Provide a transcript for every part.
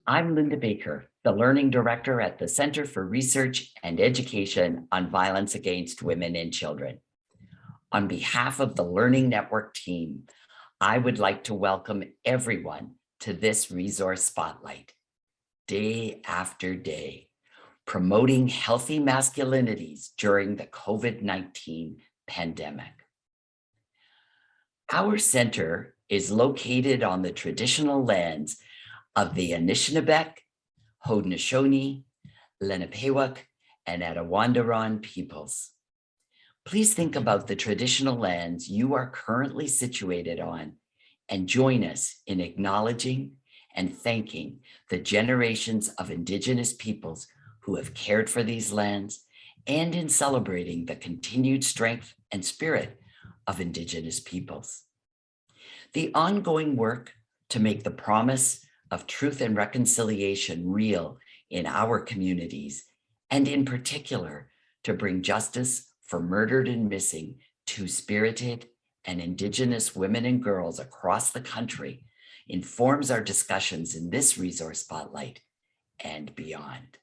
I'm Linda Baker, the Learning Director at the Center for Research and Education on Violence Against Women and Children. On behalf of the Learning Network team, I would like to welcome everyone to this resource spotlight. Day after day, promoting healthy masculinities during the COVID-19 pandemic. Our center is located on the traditional lands of the Anishinaabeg, Haudenosaunee, Lenapehoik, and Attawandaron peoples. Please think about the traditional lands you are currently situated on and join us in acknowledging and thanking the generations of Indigenous peoples who have cared for these lands and in celebrating the continued strength and spirit of Indigenous peoples. The ongoing work to make the promise of truth and reconciliation real in our communities, and in particular, to bring justice for murdered and missing two-spirited and Indigenous women and girls across the country, informs our discussions in this resource spotlight and beyond.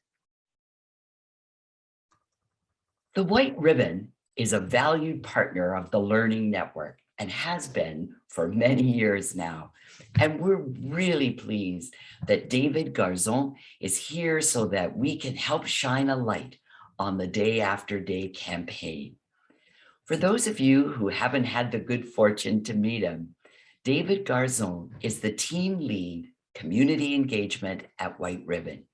The White Ribbon is a valued partner of the Learning Network and has been for many years now. And we're really pleased that David Garzon is here so that we can help shine a light on the Day After Day campaign. For those of you who haven't had the good fortune to meet him, David Garzon is the team lead community engagement at White Ribbon.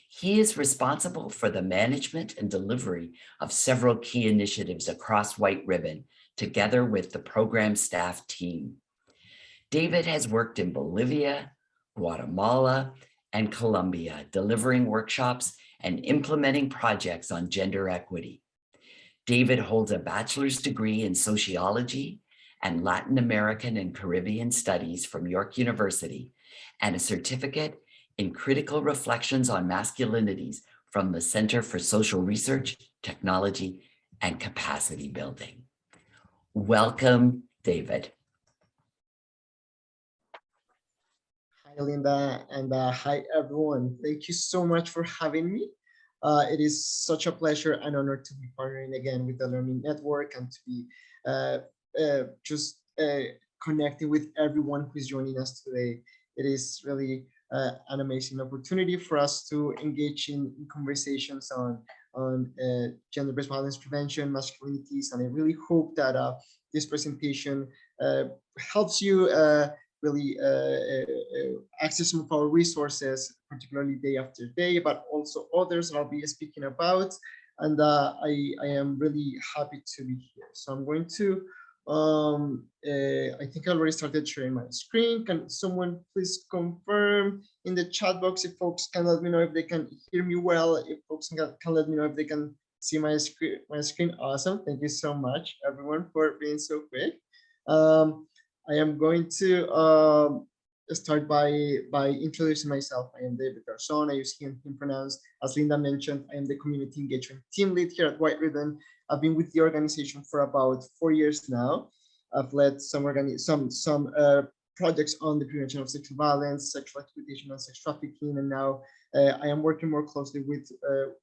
He is responsible for the management and delivery of several key initiatives across White Ribbon, together with the program staff team. David has worked in Bolivia, Guatemala, and Colombia, delivering workshops and implementing projects on gender equity. David holds a bachelor's degree in sociology and Latin American and Caribbean studies from York University, and a certificate in critical reflections on masculinities from the Center for Social Research, Technology, and Capacity Building. Welcome, David. Hi, Linda, and hi, everyone. Thank you so much for having me. It is such a pleasure and honor to be partnering again with the Learning Network and to be just connecting with everyone who is joining us today. It is really an amazing opportunity for us to engage in conversations on gender-based violence prevention, masculinities, and I really hope that this presentation helps you really access some of our resources, particularly day after day, but also others I'll be speaking about. And I am really happy to be here. So I'm going to, I think I already started sharing my screen. Can someone please confirm in the chat box if folks can let me know if they can hear me well, if folks can let me know if they can see my screen. Awesome. Thank you so much, everyone, for being so quick. I am going to start by introducing myself. I am David Garzon. I use him pronounced. As Linda mentioned, I am the community engagement team lead here at White Ribbon. I've been with the organization for about 4 years now. I've led some projects on the prevention of sexual violence, sexual exploitation, and sex trafficking, and now I am working more closely with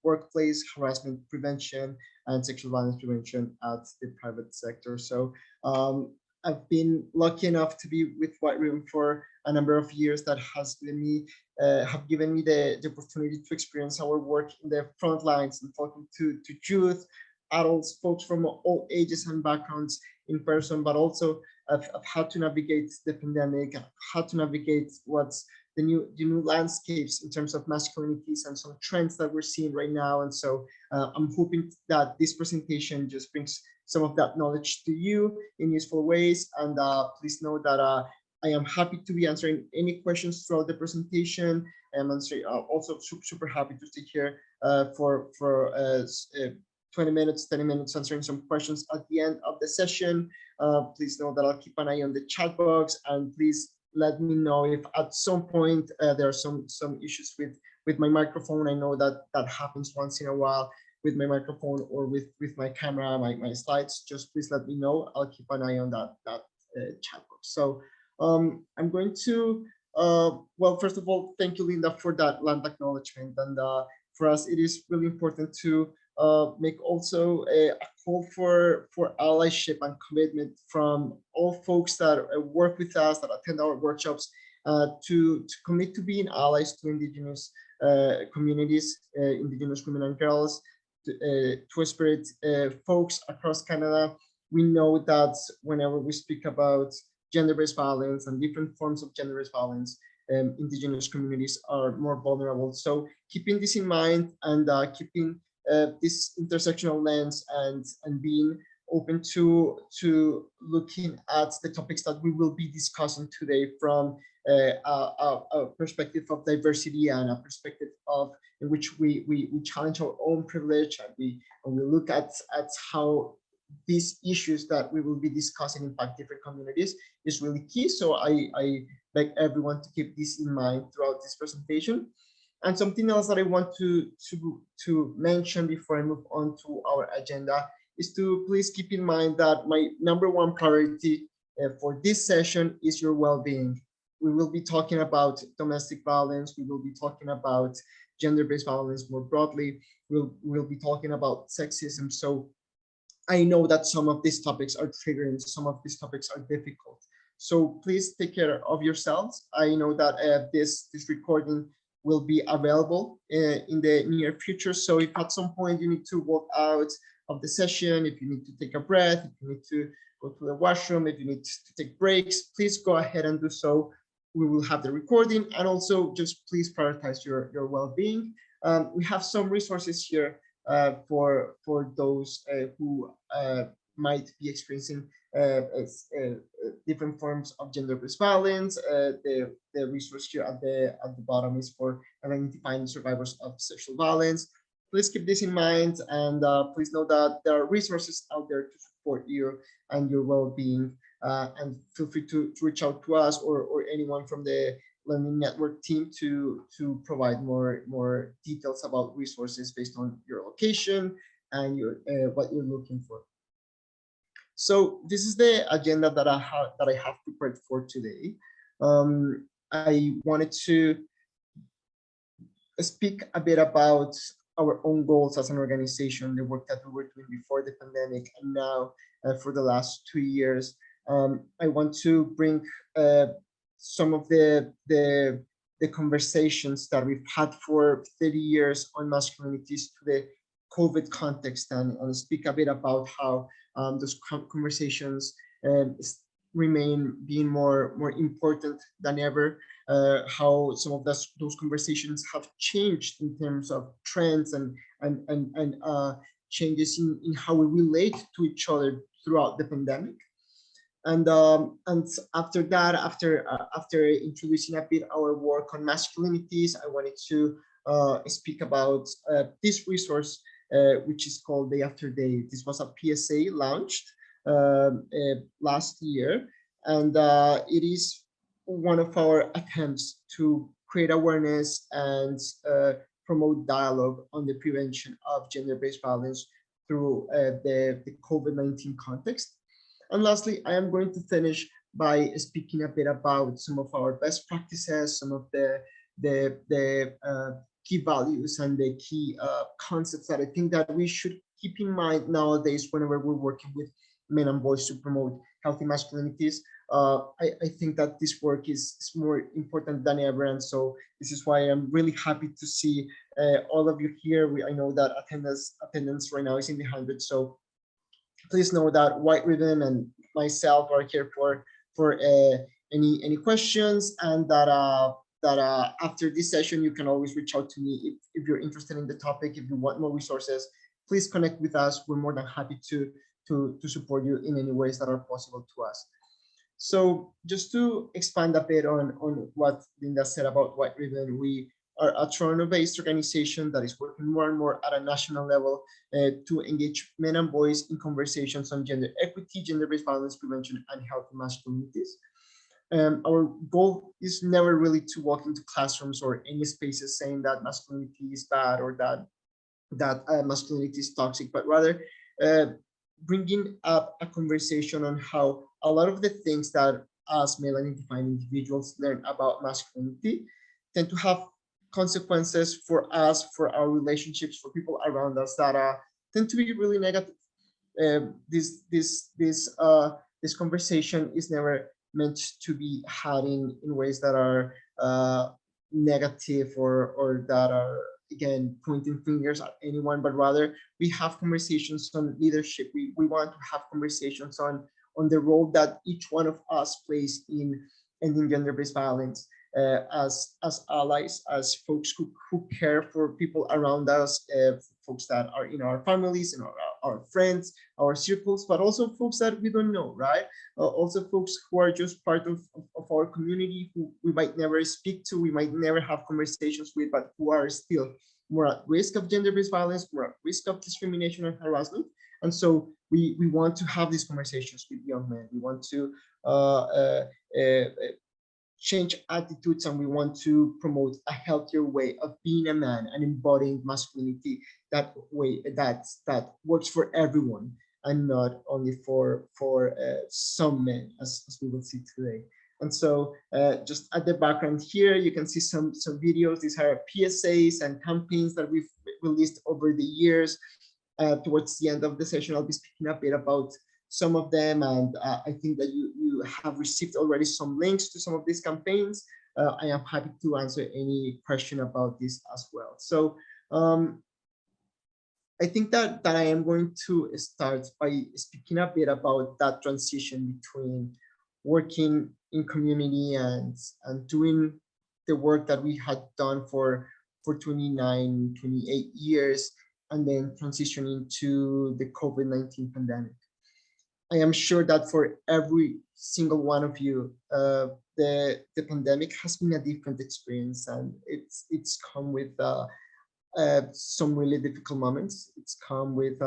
workplace harassment prevention and sexual violence prevention at the private sector. So I've been lucky enough to be with White Ribbon for a number of years. That has given me, the opportunity to experience our work in the front lines and talking to youth, adults, folks from all ages and backgrounds in person, but also I've had to navigate the pandemic, how to navigate what's the new landscapes in terms of masculinities and some trends that we're seeing right now. And so I'm hoping that this presentation just brings some of that knowledge to you in useful ways. And please know that I am happy to be answering any questions throughout the presentation. I'm also super happy to stay here for 20 minutes, 30 minutes answering some questions at the end of the session. Please know that I'll keep an eye on the chat box, and please let me know if at some point there are some issues with my microphone. I know that happens once in a while with my microphone or with my camera, my slides. Just please let me know. I'll keep an eye on that chat box. So I'm going to Well, first of all, thank you, Linda, for that land acknowledgement. And for us, it is really important to make also a call for allyship and commitment from all folks that work with us, that attend our workshops, to commit to being allies to Indigenous communities, Indigenous women and girls, Two-Spirit folks across Canada. We know that whenever we speak about gender-based violence and different forms of gender-based violence, Indigenous communities are more vulnerable. So keeping this in mind and keeping this intersectional lens and being open to looking at the topics that we will be discussing today from a perspective of diversity and a perspective of in which we challenge our own privilege and we look at how these issues that we will be discussing impact different communities is really key. So I beg everyone to keep this in mind throughout this presentation. And something else that I want to mention before I move on to our agenda is to please keep in mind that my number one priority for this session is your well-being. We will be talking about domestic violence. We will be talking about gender-based violence more broadly. We'll be talking about sexism. So I know that some of these topics are triggering, some of these topics are difficult. So please take care of yourselves. I know that this recording will be available in the near future. So if at some point you need to walk out of the session, if you need to take a breath, if you need to go to the washroom, if you need to take breaks, please go ahead and do so. We will have the recording, and also just please prioritize your well-being. We have some resources here for those who might be experiencing different forms of gender-based violence. The resource here at the bottom is for identifying survivors of sexual violence. Please keep this in mind, and please know that there are resources out there to support you and your well-being. And feel free to reach out to us or anyone from the Learning Network team to provide more details about resources based on your location and your what you're looking for. So this is the agenda that I have prepared for today. I wanted to speak a bit about our own goals as an organization, the work that we were doing before the pandemic, and now for the last 2 years. I want to bring some of the conversations that we've had for 30 years on masculinities to the COVID context, and speak a bit about how those conversations remain being more important than ever. How some of those conversations have changed in terms of trends and changes in how we relate to each other throughout the pandemic. And after that, after introducing a bit our work on masculinities, I wanted to speak about this resource, which is called Day After Day. This was a PSA launched last year, and it is one of our attempts to create awareness and promote dialogue on the prevention of gender-based violence through the COVID-19 context. And lastly, I am going to finish by speaking a bit about some of our best practices, some of the key values and the key concepts that I think that we should keep in mind nowadays whenever we're working with men and boys to promote healthy masculinities. I think that this work is more important than ever, and so this is why I'm really happy to see all of you here. I know that attendance right now is in the hundreds, so please know that White Ribbon and myself are here for any questions, and that after this session you can always reach out to me if you're interested in the topic. If you want more resources, please connect with us. We're more than happy to support you in any ways that are possible to us. So just to expand a bit on what Linda said about White Ribbon, we are a Toronto-based organization that is working more and more at a national level to engage men and boys in conversations on gender equity, gender-based violence prevention, and healthy masculinities. Our goal is never really to walk into classrooms or any spaces saying that masculinity is bad or that masculinity is toxic, but rather bringing up a conversation on how a lot of the things that as male identifying individuals learn about masculinity tend to have consequences for us, for our relationships, for people around us that tend to be really negative. This conversation is never meant to be had in ways that are negative or that are again pointing fingers at anyone, but rather we have conversations on leadership. We want to have conversations on the role that each one of us plays in ending gender-based violence, as allies, as folks who care for people around us, folks that are in our families and our friends, our circles, but also folks that we don't know, right? Also folks who are just part of our community, who we might never speak to, we might never have conversations with, but who are still more at risk of gender-based violence, more at risk of discrimination and harassment. And so we want to have these conversations with young men. We want to change attitudes, and we want to promote a healthier way of being a man and embodying masculinity that way that works for everyone and not only for some men, as we will see today. And so just at the background here, you can see some videos. These are PSAs and campaigns that we've released over the years. Towards the end of the session, I'll be speaking a bit about some of them, and I think that you have received already some links to some of these campaigns. I am happy to answer any question about this as well. So I think that I am going to start by speaking a bit about that transition between working in community and doing the work that we had done for 29, 28 years, and then transitioning to the COVID-19 pandemic. I am sure that for every single one of you, the pandemic has been a different experience, and it's come with some really difficult moments. It's come with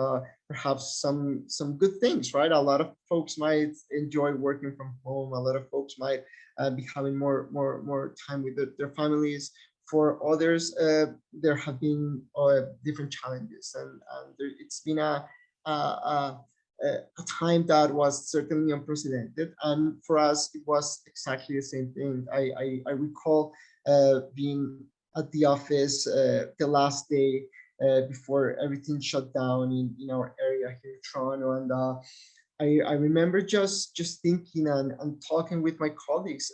perhaps some good things, right? A lot of folks might enjoy working from home. A lot of folks might be having more time with their families. For others, there have been different challenges, and it's been a time that was certainly unprecedented. And for us, it was exactly the same thing. I recall being at the office the last day before everything shut down in our area here in Toronto. And I remember just thinking and talking with my colleagues,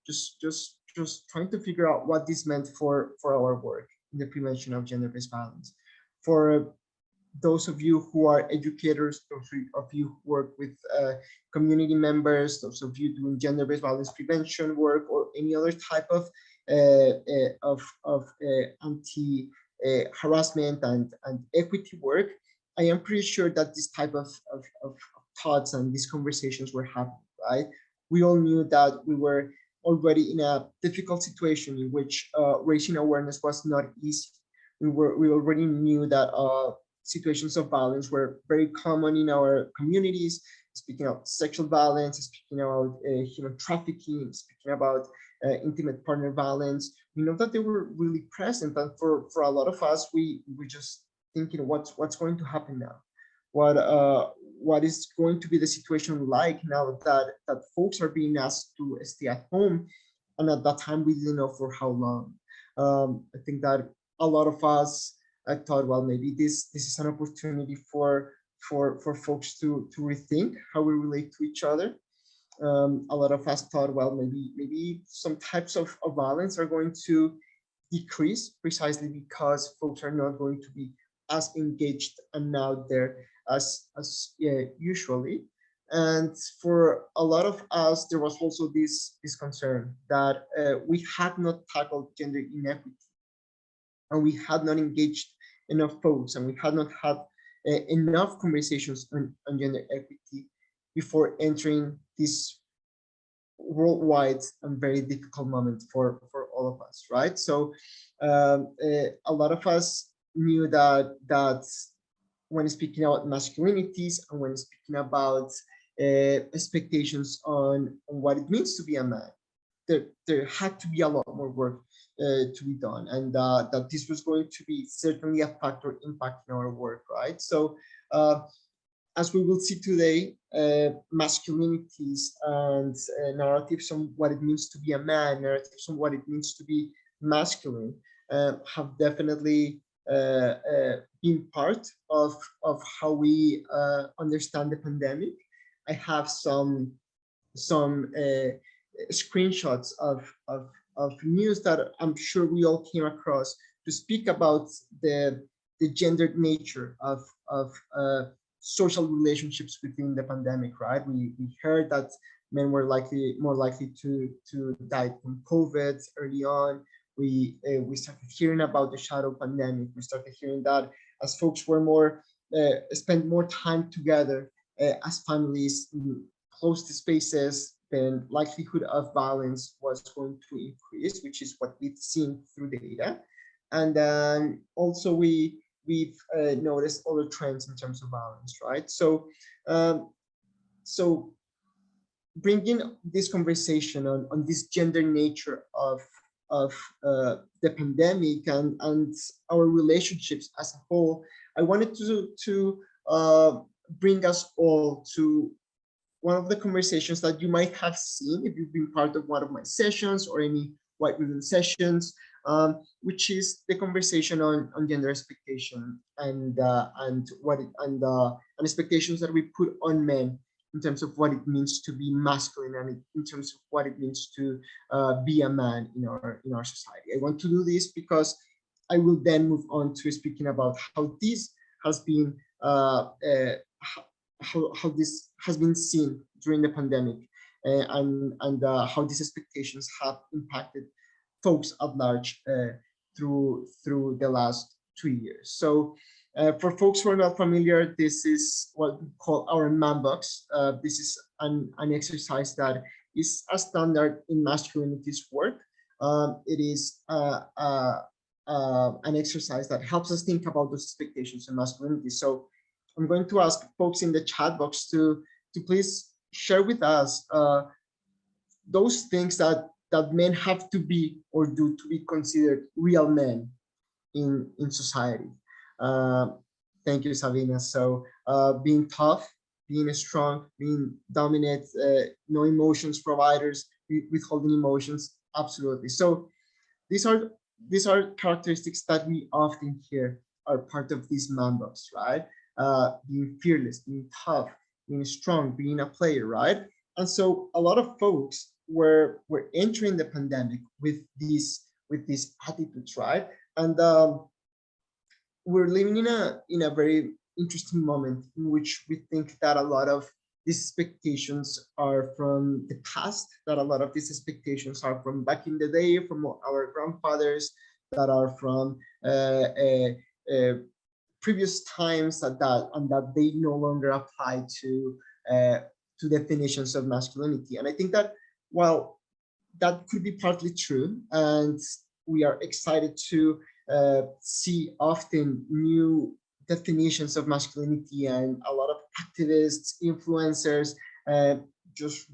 just trying to figure out what this meant for our work in the prevention of gender-based violence. For those of you who are educators, those of you who work with community members, those of you doing gender-based violence prevention work, or any other type of anti harassment and equity work, I am pretty sure that this type of thoughts and these conversations were happening, right? We all knew that we were already in a difficult situation in which raising awareness was not easy. We already knew that situations of violence were very common in our communities. Speaking of sexual violence, speaking about human trafficking, speaking about intimate partner violence, we know that they were really present. And for a lot of us, we were just thinking, what's going to happen now? What is going to be the situation like now that folks are being asked to stay at home? And at that time, we didn't know for how long. I think that a lot of us, I thought, well, maybe this is an opportunity for folks to rethink how we relate to each other. A lot of us thought, well, maybe some types of violence are going to decrease precisely because folks are not going to be as engaged and out there as usually. And for a lot of us, there was also this concern that we had not tackled gender inequity, and we had not engaged enough folks, and we had not had enough conversations on gender equity before entering this worldwide and very difficult moment for all of us, right? So a lot of us knew that when speaking about masculinities and when speaking about expectations on what it means to be a man, there had to be a lot more work to be done, and that this was going to be certainly a factor impacting our work, right? So as we will see today, masculinities and narratives on what it means to be a man, narratives on what it means to be masculine, have definitely been part of how we understand the pandemic. I have some screenshots of news that I'm sure we all came across to speak about the gendered nature of social relationships within the pandemic, right? We heard that men were more likely to die from COVID early on. We started hearing about the shadow pandemic. We started hearing that as folks were more spend more time together as families in closed spaces, then likelihood of violence was going to increase, which is what we've seen through the data. And then also we've noticed other trends in terms of violence, right? Um, so bringing this conversation on this gender nature of the pandemic and our relationships as a whole, I wanted to bring us all to one of the conversations that you might have seen if you've been part of one of my sessions or any white ribbon sessions, which is the conversation on gender expectation and what it, and expectations that we put on men in terms of what it means to be masculine and in terms of what it means to be a man in our society. I want to do this because I will then move on to speaking about how this has been how this has been seen during the pandemic and how these expectations have impacted folks at large through the last 2 years. So for folks who are not familiar, this is what we call our man box. This is an exercise that is a standard in masculinities work. It is an exercise that helps us think about those expectations in masculinity. So I'm going to ask folks in the chat box to please share with us those things that men have to be or do to be considered real men in society. Uh, Thank you, Sabina. So being tough, being strong, being dominant, no emotions providers, withholding emotions, absolutely. So these are these are characteristics that we often hear are part of these man box, right? Being fearless, being tough, being strong, being a player, right? And so a lot of folks were entering the pandemic with these attitudes, right? And we're living in a very interesting moment in which we think that a lot of these expectations are from the past, that a lot of these expectations are from back in the day, from our grandfathers, that are from uh, previous times and that they no longer apply uh, to definitions of masculinity. And I think that while that could be partly true, and we are excited to see often new definitions of masculinity, and a lot of activists, influencers, uh, just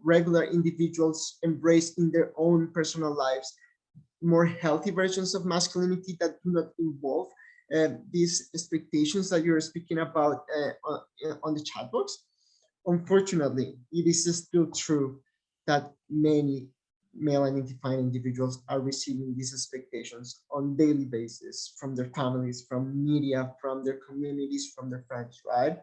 regular individuals embrace in their own personal lives more healthy versions of masculinity that do not involve these expectations that you're speaking about on the chat box. Unfortunately, it is still true that many male identifying individuals are receiving these expectations on daily basis from their families, from media, from their communities, from their friends, right?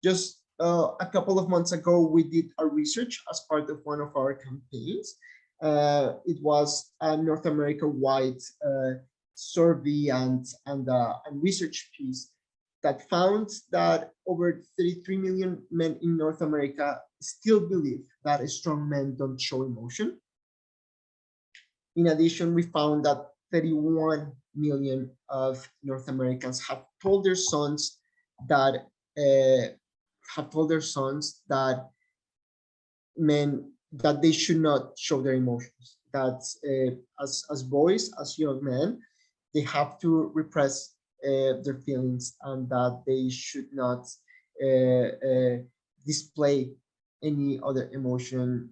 Just a couple of months ago, we did a research as part of one of our campaigns. It was a North America-wide survey and research piece that found that over 33 million men in North America still believe that strong men don't show emotion. In addition, we found that 31 million of North Americans that have told their sons that men that they should not show their emotions. That as boys, as young men, they have to repress their feelings, and that they should not display any other emotion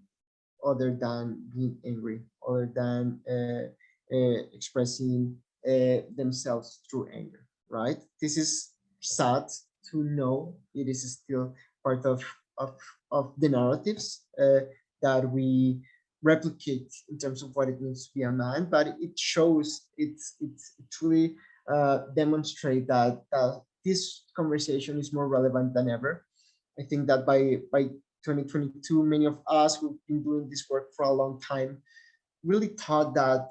other than being angry, other than expressing themselves through anger. Right? This is sad to know it is still part of, of the narratives that we replicate in terms of what it means to be a man, but it shows it's truly demonstrate that this conversation is more relevant than ever. I think that by 2022, many of us who've been doing this work for a long time really thought that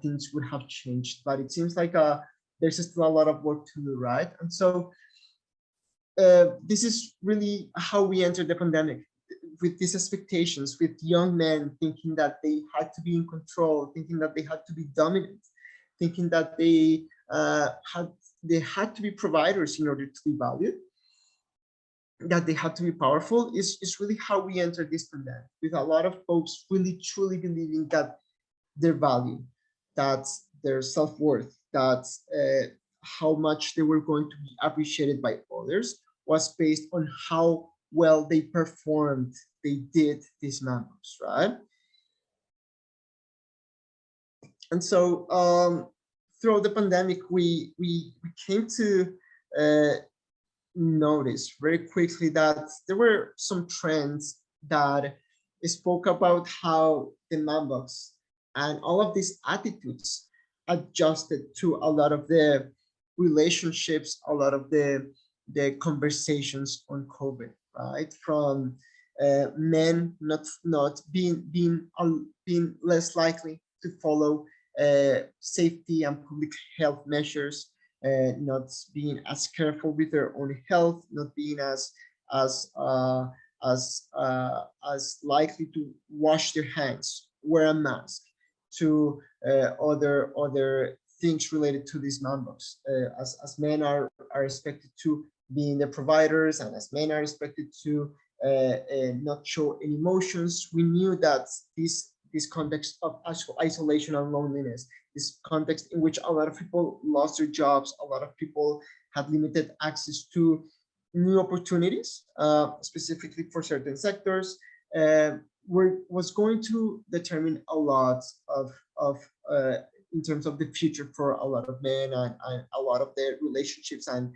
things would have changed, but it seems like there's still a lot of work to do, right? And so this is really how we entered the pandemic, with these expectations, with young men thinking that they had to be in control, thinking that they had to be dominant, thinking that they had to be providers in order to be valued, that they had to be powerful. Is really how we entered this pandemic, with a lot of folks really truly believing that their value, that's their self-worth, that's how much they were going to be appreciated by others, was based on how well they performed, they did these numbers, right? And so throughout the pandemic, we came to uh, notice very quickly that there were some trends that spoke about how the man box and all of these attitudes adjusted to a lot of the relationships, a lot of the conversations on COVID, right? From men not being less likely to follow safety and public health measures, not being as careful with their own health, not being as uh, as likely to wash their hands, wear a mask, to other things related to these numbers. As men are expected to be the providers, and as men are expected to not show any emotions, we knew that this context of isolation and loneliness, this context in which a lot of people lost their jobs, a lot of people had limited access to new opportunities, specifically for certain sectors, was going to determine a lot of in terms of the future for a lot of men, and a lot of their relationships, and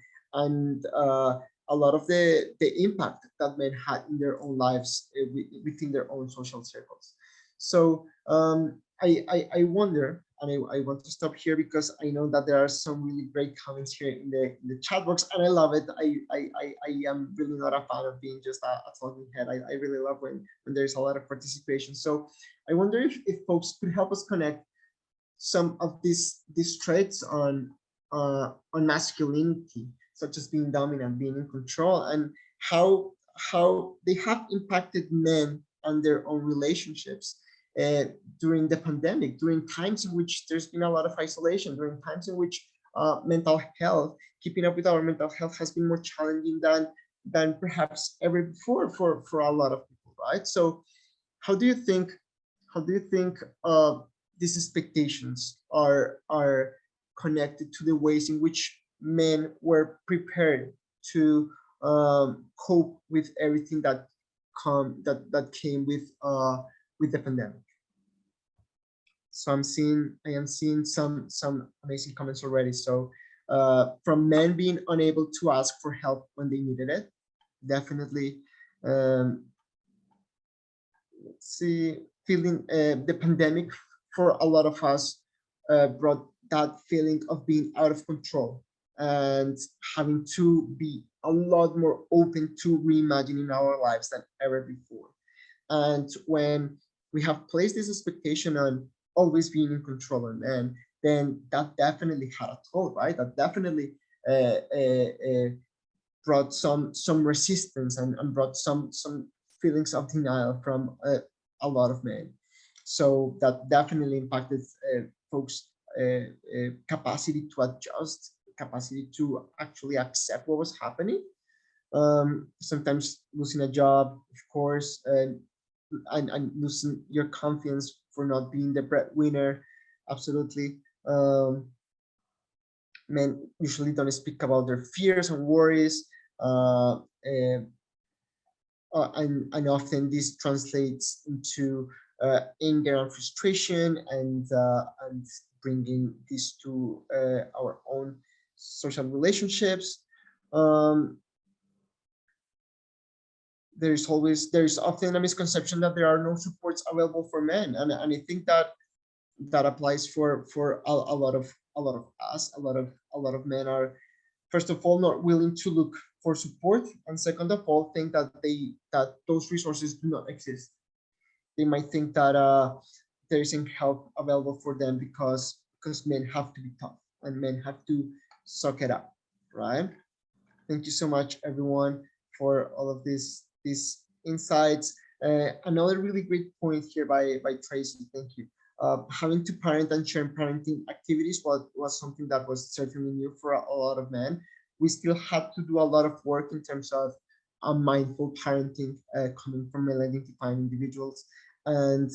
a lot of the impact that men had in their own lives, within their own social circles. So I wonder, and I want to stop here because I know that there are some really great comments here in the chat box, and I love it. I am really not a fan of being just a talking head. I really love when there's a lot of participation. So I wonder if folks could help us connect some of these traits on masculinity, such as being dominant, being in control, and how they have impacted men and their own relationships uh, during the pandemic, during times in which there's been a lot of isolation, during times in which mental health, keeping up with our mental health, has been more challenging than perhaps ever before for a lot of people, right? So how do you think how do you think these expectations are connected to the ways in which men were prepared to cope with everything that came with the pandemic? So I am seeing some amazing comments already. So from men being unable to ask for help when they needed it, definitely. Um, let's see, feeling the pandemic for a lot of us brought that feeling of being out of control and having to be a lot more open to reimagining our lives than ever before. And when we have placed this expectation on always being in control of men, then that definitely had a toll, right? That definitely brought some resistance, and brought some feelings of denial from a lot of men. So that definitely impacted folks' capacity to adjust, capacity to actually accept what was happening. Sometimes losing a job, of course, and losing your confidence for not being the breadwinner. Absolutely. Men usually don't speak about their fears and worries, and, and often this translates into anger and frustration, and bringing this to our own social relationships. there's often a misconception that there are no supports available for men, and I think that that applies for a lot of us. A lot of men are, first of all, not willing to look for support, and second of all, think that those resources do not exist. They might think that there isn't help available for them because men have to be tough and men have to suck it up, right? Thank you so much, everyone, for all of these insights. Another really great point here by Tracy. Thank you. Having to parent and share parenting activities was something that was certainly new for a lot of men. We still had to do a lot of work in terms of mindful parenting coming from male identifying individuals. And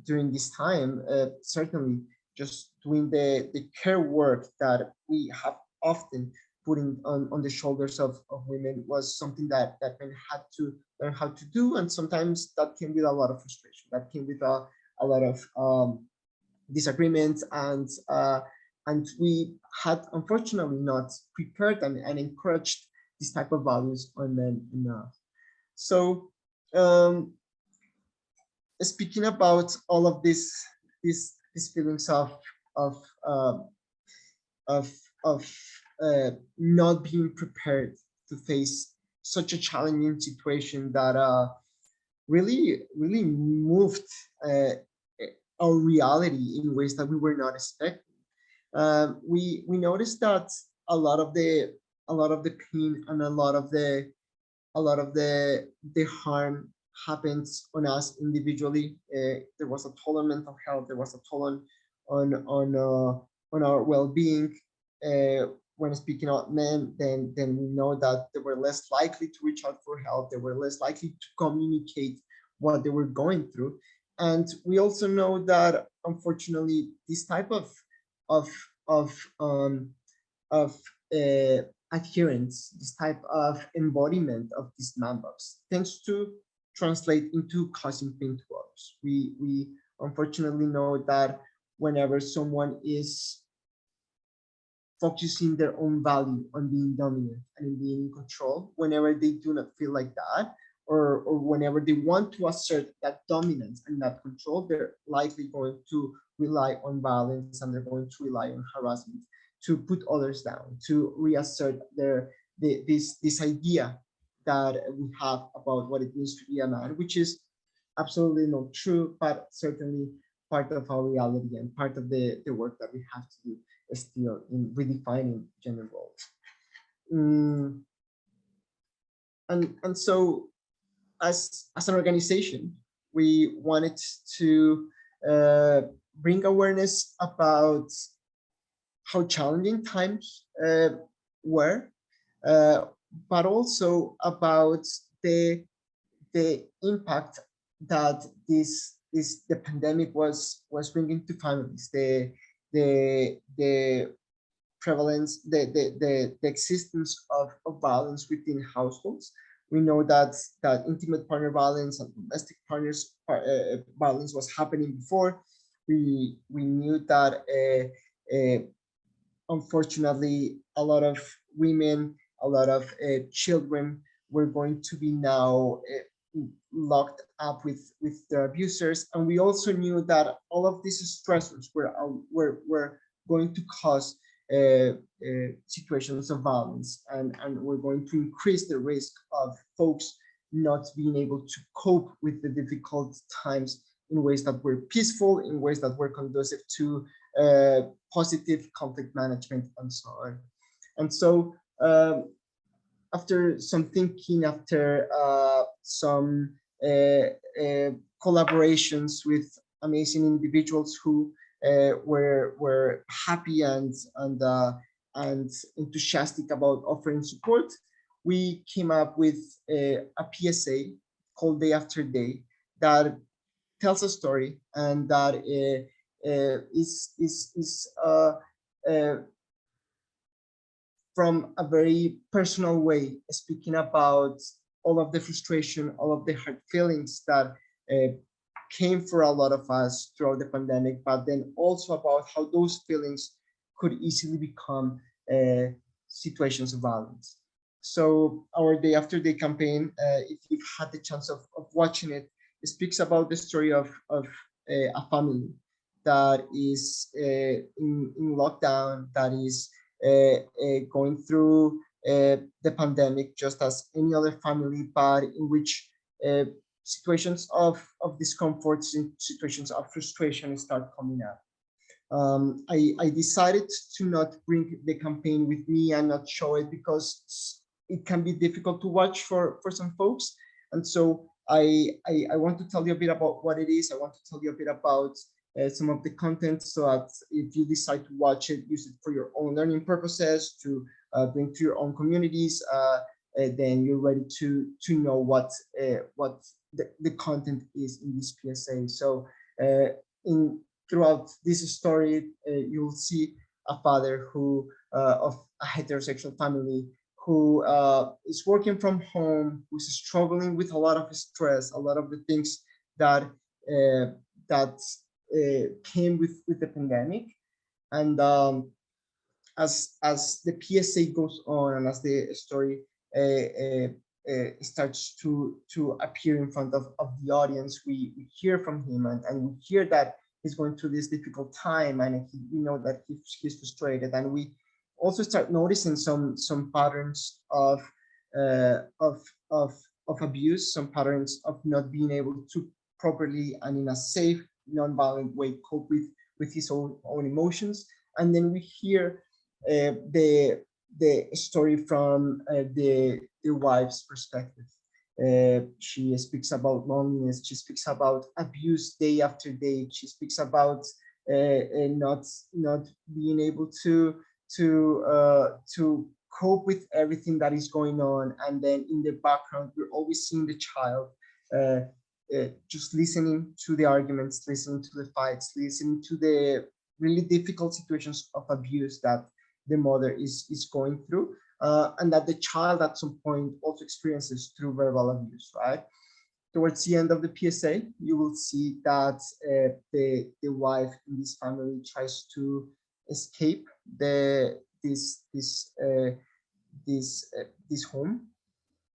during this time, certainly just doing the care work that we have often putting on the shoulders of women was something that men had to learn how to do. And sometimes that came with a lot of frustration, that came with a lot of disagreements, and we had unfortunately not prepared and encouraged this type of values on men enough. So um, speaking about all of these feelings of um, of of not being prepared to face such a challenging situation that really moved our reality in ways that we were not expecting. We noticed that a lot of the pain and a lot of the harm happens on us individually. There was a toll on mental health. There was a toll on our well-being. When speaking about men, then we know that they were less likely to reach out for help. They were less likely to communicate what they were going through, and we also know that unfortunately this type of of um, of adherence, this type of embodiment of these man-box tends to translate into causing pain to others. We unfortunately know that whenever someone is focusing their own value on being dominant and in being in control, whenever they do not feel like that, or whenever they want to assert that dominance and that control, they're likely going to rely on violence, and they're going to rely on harassment to put others down, to reassert this idea that we have about what it means to be a man, which is absolutely not true, but certainly part of our reality and part of the work that we have to do still in redefining gender roles. Mm, and so as an organization, we wanted to uh, bring awareness about how challenging times were, uh, but also about the impact that the pandemic was bringing to families, the prevalence, the existence of violence within households. We know that intimate partner violence and domestic partners violence was happening before. We knew that unfortunately a lot of women, a lot of children were going to be now locked up with their abusers, and we also knew that all of these stressors were going to cause situations of violence, and we're going to increase the risk of folks not being able to cope with the difficult times in ways that were peaceful, in ways that were conducive to positive conflict management, and so on. And so after some thinking, after some collaborations with amazing individuals who were happy and enthusiastic about offering support, we came up with a PSA called Day After Day that tells a story, and that is from a very personal way, speaking about all of the frustration, all of the hard feelings that came for a lot of us throughout the pandemic, but then also about how those feelings could easily become situations of violence. So our day after day campaign, if you've had the chance of watching it, it speaks about the story of a family that is in lockdown, that is going through the pandemic just as any other family, but in which uh, situations of discomfort, situations of frustration start coming up. I decided to not bring the campaign with me and not show it because it can be difficult to watch for some folks. And so I want to tell you a bit about what it is. I want to tell you a bit about some of the content so that if you decide to watch it, use it for your own learning purposes, to bring to your own communities, then you're ready to know what the content is in this PSA. So in throughout this story, you'll see a father who of a heterosexual family who is working from home, who's struggling with a lot of stress, a lot of the things that that came with the pandemic, and as the PSA goes on and as the story starts to appear in front of the audience, we hear from him, and we hear that he's going through this difficult time, and we know that he's frustrated, and we also start noticing some patterns uh, of of of abuse, some patterns of not being able to properly and in a safe, non-violent way cope with his own emotions. And then we hear the story from the wife's perspective. She speaks about loneliness. She speaks about abuse day after day. She speaks about not being able to cope with everything that is going on. And then in the background, we're always seeing the child uh, just listening to the arguments, listening to the fights, listening to the really difficult situations of abuse that the mother is going through, and that the child at some point also experiences through verbal abuse, right? Towards the end of the PSA, you will see that the wife in this family tries to escape the this home.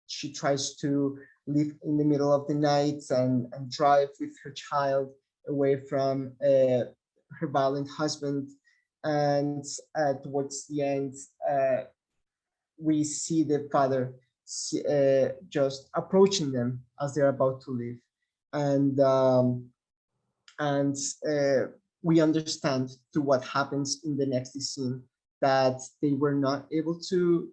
She tries to live in the middle of the night and drive with her child away from her violent husband. And towards the end, we see the father just approaching them as they're about to leave. And and we understand through what happens in the next scene that they were not able to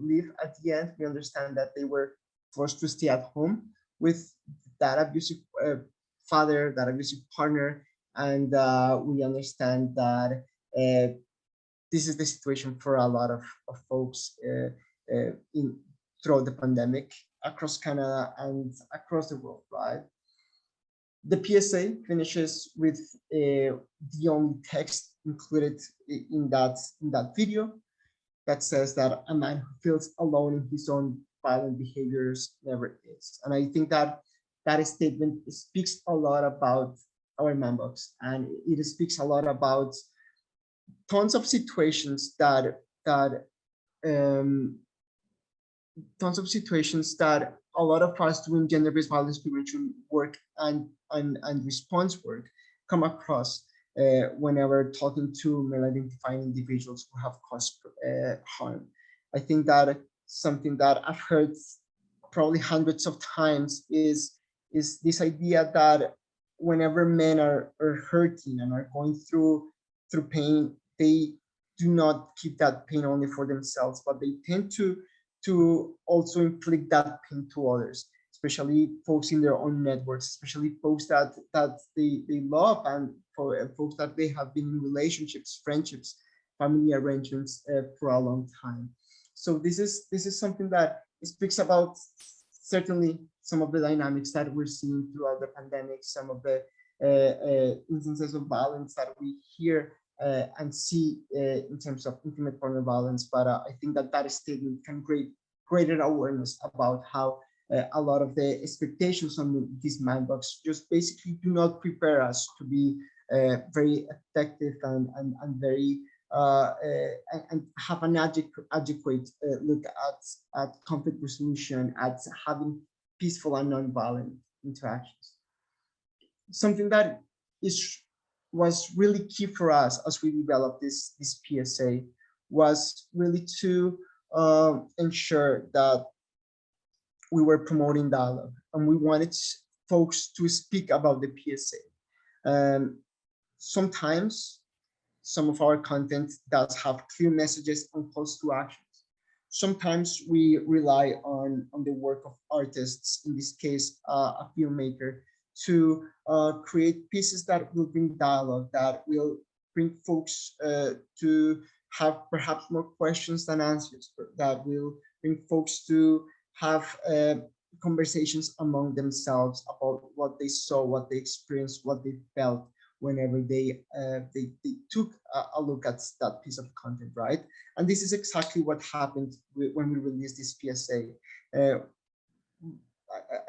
live at the end. We understand that they were forced to stay at home with that abusive father, that abusive partner, and we understand that this is the situation for a lot of folks in throughout the pandemic across Canada and across the world, right? The PSA finishes with the only text included in that video that says that a man who feels alone in his own violent behaviors never is. And I think that that statement speaks a lot about our man box, and it speaks a lot about tons of situations that um, tons of situations that a lot of us doing gender-based violence prevention work and response work come across whenever talking to male-identifying individuals who have caused harm. I think that something that I've heard probably hundreds of times is this idea that whenever men are hurting and are going through pain, they do not keep that pain only for themselves, but they tend to also inflict that pain to others, especially folks in their own networks, especially folks that they love, and for folks that they have been in relationships, friendships, family arrangements for a long time. So this is something that speaks about certainly some of the dynamics that we're seeing throughout the pandemic, some of the instances of violence that we hear and see in terms of intimate partner violence. But I think that that statement can create greater awareness about how a lot of the expectations on this man box just basically do not prepare us to be very effective and very and have an adequate look at conflict resolution, at having peaceful and non-violent interactions. Something that is was really key for us as we developed this PSA was really to ensure that we were promoting dialogue, and we wanted folks to speak about the PSA. Sometimes some of our content does have clear messages and calls to actions. Sometimes we rely on the work of artists, in this case, a filmmaker, to create pieces that will bring dialogue, that will bring folks to have perhaps more questions than answers, that will bring folks to have conversations among themselves about what they saw, what they experienced, what they felt whenever they took a look at that piece of content, right? And this is exactly what happened when we released this PSA.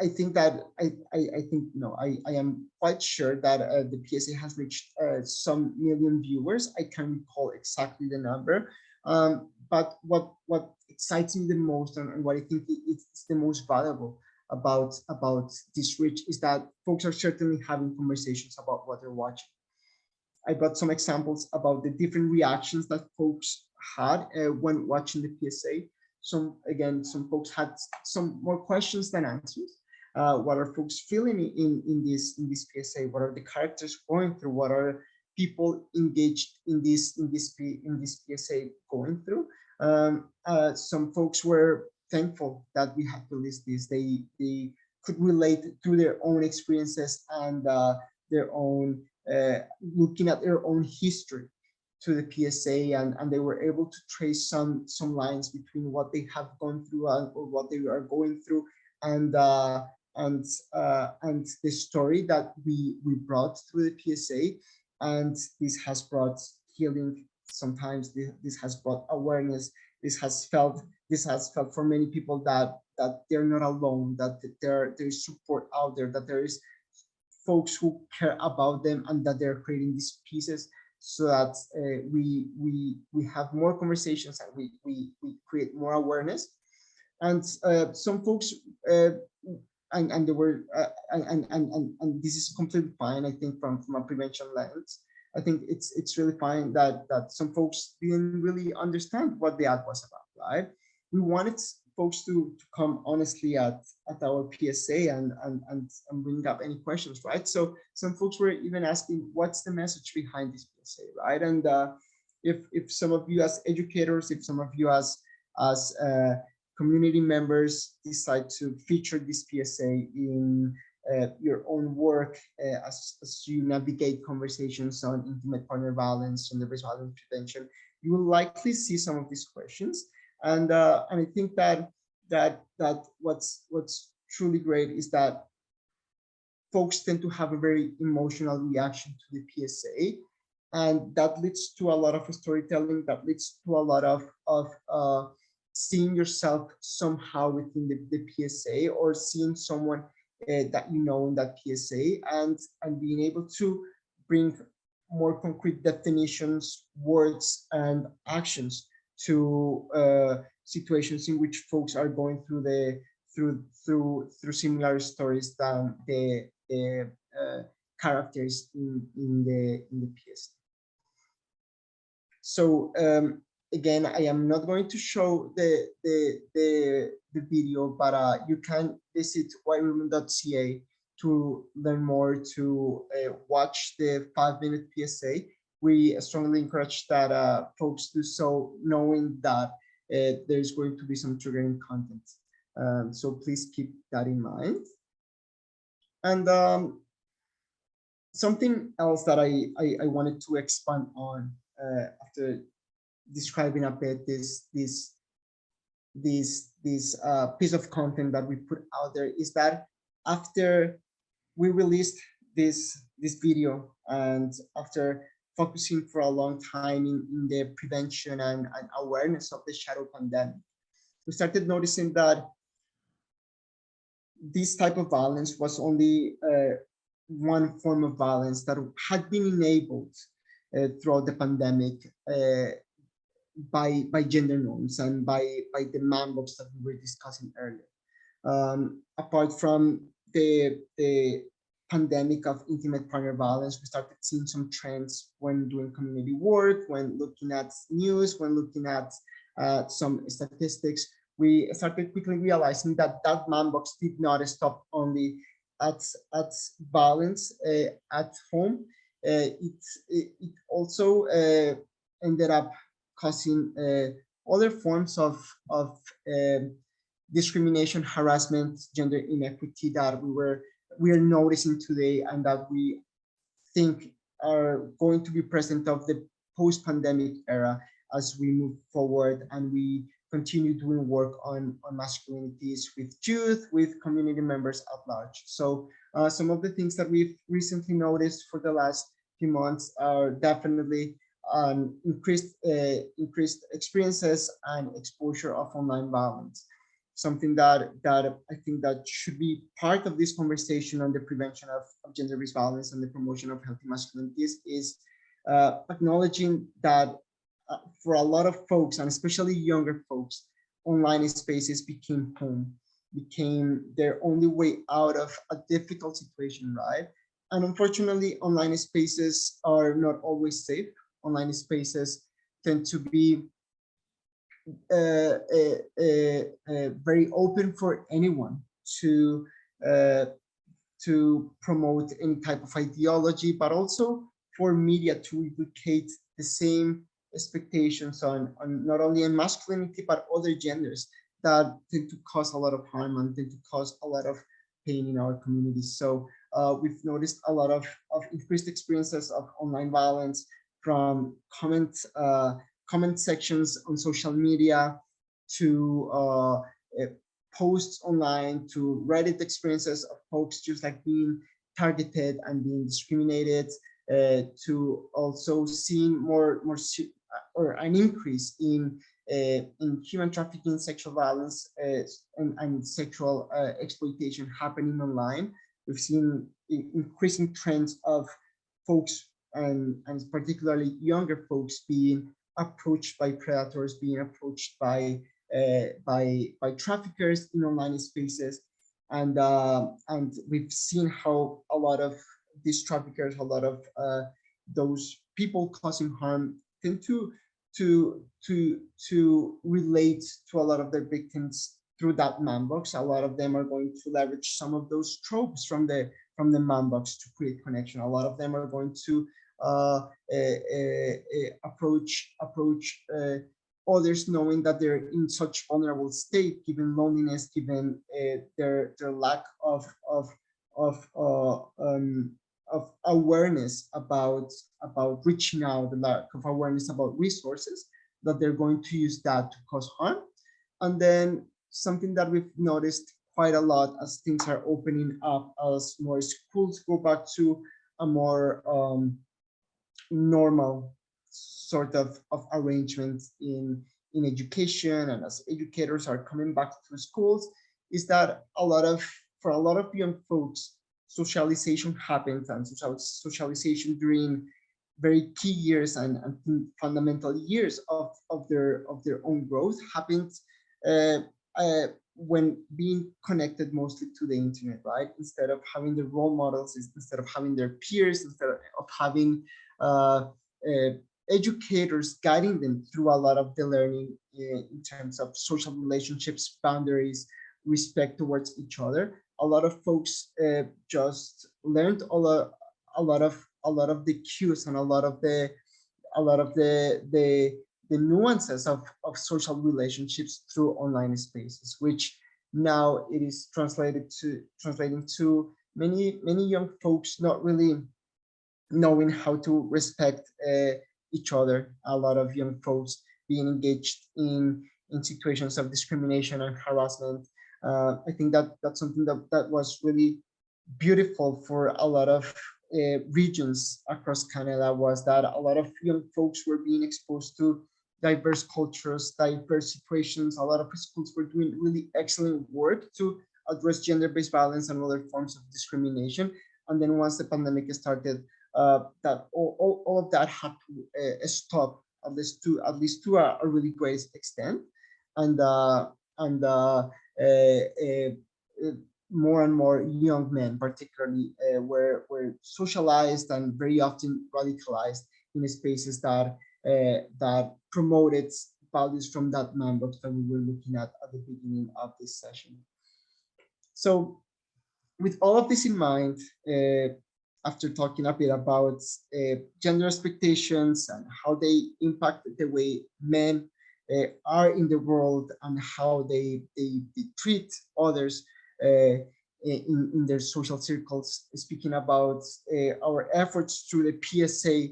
I think that I think no, I am quite sure that the PSA has reached some million viewers. I can't recall exactly the number, but what excites me the most, and what I think it's the most valuable about this reach, is that folks are certainly having conversations about what they're watching. I brought some examples about the different reactions that folks had when watching the PSA. Some folks had some more questions than answers. What are folks feeling in this PSA? What are the characters going through? What are people engaged in this PSA going through? Some folks were thankful that we had released this. They could relate through their own experiences and their own looking at their own history to the PSA, and they were able to trace some lines between what they have gone through or what they are going through, and the story that we brought through the PSA. And this has brought healing. Sometimes this has brought awareness. This has felt for many people that they're not alone, that there's support out there, that there is folks who care about them, and that they're creating these pieces so that we have more conversations, and we create more awareness. And some folks and they were and this is completely fine. I think from a prevention lens, I think it's really fine that some folks didn't really understand what the ad was about, right? We wanted folks to come honestly at our PSA and bring up any questions, right? So some folks were even asking, what's the message behind this PSA, right? And if some of you as educators, if some of you as community members decide to feature this PSA in your own work as you navigate conversations on intimate partner violence, gender-based violence prevention, you will likely see some of these questions. And I think that what's truly great is that folks tend to have a very emotional reaction to the PSA, and that leads to a lot of storytelling, that leads to a lot of seeing yourself somehow within the PSA, or seeing someone that you know in that PSA, and being able to bring more concrete definitions, words, and actions to situations in which folks are going through similar stories than the characters in the PSA. So again, I am not going to show the video, but you can visit whitewomen.ca to learn more, to watch the 5-minute PSA. We strongly encourage that folks do so, knowing that there's going to be some triggering content. So please keep that in mind. And something else that I wanted to expand on after describing a bit this piece of content that we put out there, is that after we released this video, and after focusing for a long time in the prevention and awareness of the shadow pandemic, we started noticing that this type of violence was only one form of violence that had been enabled throughout the pandemic by gender norms and by the man box that we were discussing earlier. Apart from the pandemic of intimate partner violence, we started seeing some trends when doing community work, when looking at news, when looking at some statistics. We started quickly realizing that that man box did not stop only at at violence at home. It also ended up causing other forms of um discrimination, harassment, gender inequity that we are noticing today, and that we think are going to be present of the post-pandemic era as we move forward and we continue doing work on masculinities with youth, with community members at large. So some of the things that we've recently noticed for the last few months are definitely increased experiences and exposure of online violence. Something that I think that should be part of this conversation on the prevention of gender-based violence and the promotion of healthy masculinities is acknowledging that for a lot of folks, and especially younger folks, online spaces became home, became their only way out of a difficult situation, right? And unfortunately, online spaces are not always safe. Online spaces tend to be very open for anyone uh, to promote any type of ideology, but also for media to replicate the same expectations on not only in masculinity but other genders that tend to cause a lot of harm and tend to cause a lot of pain in our communities. So we've noticed a lot of increased experiences of online violence from comment sections on social media to posts online to Reddit experiences of folks just like being targeted and being discriminated, to also seeing more or an increase in human trafficking, sexual violence, and sexual exploitation happening online. We've seen increasing trends of folks and particularly younger folks being approached by predators, being approached by traffickers in online spaces, and we've seen how a lot of these traffickers, a lot of those people causing harm, tend to relate to a lot of their victims through that man box. A lot of them are going to leverage some of those tropes from the man box to create connection. A lot of them are going to approach others knowing that they're in such vulnerable state, given loneliness, given their lack of of awareness about reaching out, the lack of awareness about resources, that they're going to use that to cause harm. And then something that we've noticed quite a lot as things are opening up, as more schools go back to a more normal sort of arrangement in education, and as educators are coming back to schools, is that for a lot of young folks, socialization happens, and socialization during very key years and fundamental years of their own growth happens uh, when being connected mostly to the internet, right? Instead of having the role models, instead of having their peers, instead of having uh, uh, educators guiding them through a lot of the learning in terms of social relationships, boundaries, respect towards each other. A lot of folks just learned a lot of the cues and a lot of the nuances of social relationships through online spaces, which now it is translating to many young folks not really knowing how to respect each other. A lot of young folks being engaged in situations of discrimination and harassment. I think that that's something that was really beautiful for a lot of regions across Canada, was that a lot of young folks were being exposed to diverse cultures, diverse situations. A lot of schools were doing really excellent work to address gender-based violence and other forms of discrimination. And then once the pandemic started, that all of that had to stop, at least to a really great extent. And and uh, and uh, uh, uh, more and more young men, particularly, were socialized and very often radicalized in spaces that promoted values from that man box that we were looking at the beginning of this session. So, with all of this in mind, after talking a bit about gender expectations and how they impact the way men are in the world and how they treat others in their social circles, speaking about our efforts through the PSA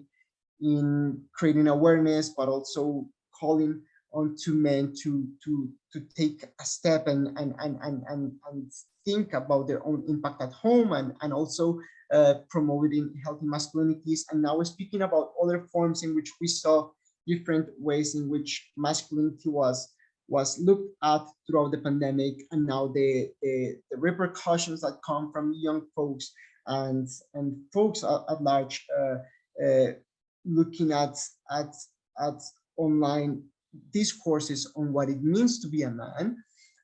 in creating awareness, but also calling on to men to take a step and think about their own impact at home, and also promoting healthy masculinities. And now we're speaking about other forms in which we saw different ways in which masculinity was looked at throughout the pandemic, and now the repercussions that come from young folks and folks at large, uh, looking at at online discourses on what it means to be a man.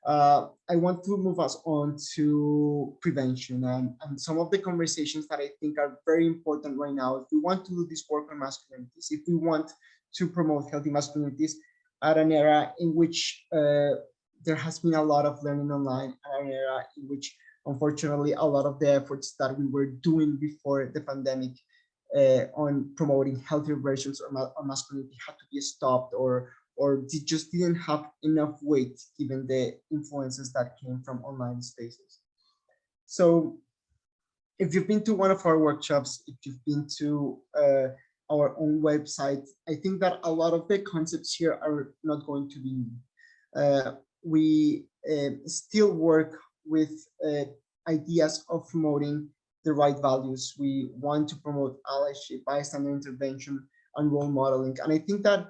I want to move us on to prevention and some of the conversations that I think are very important right now. If we want to do this work on masculinities, if we want to promote healthy masculinities at an era in which there has been a lot of learning online, at an era in which, unfortunately, a lot of the efforts that we were doing before the pandemic on promoting healthier versions of masculinity had to be stopped, or they just didn't have enough weight given the influences that came from online spaces. So if you've been to one of our workshops, if you've been to our own website, I think that a lot of the concepts here are not going to be new. We still work with ideas of promoting the right values. We want to promote allyship, bystander intervention, and role modeling. And I think that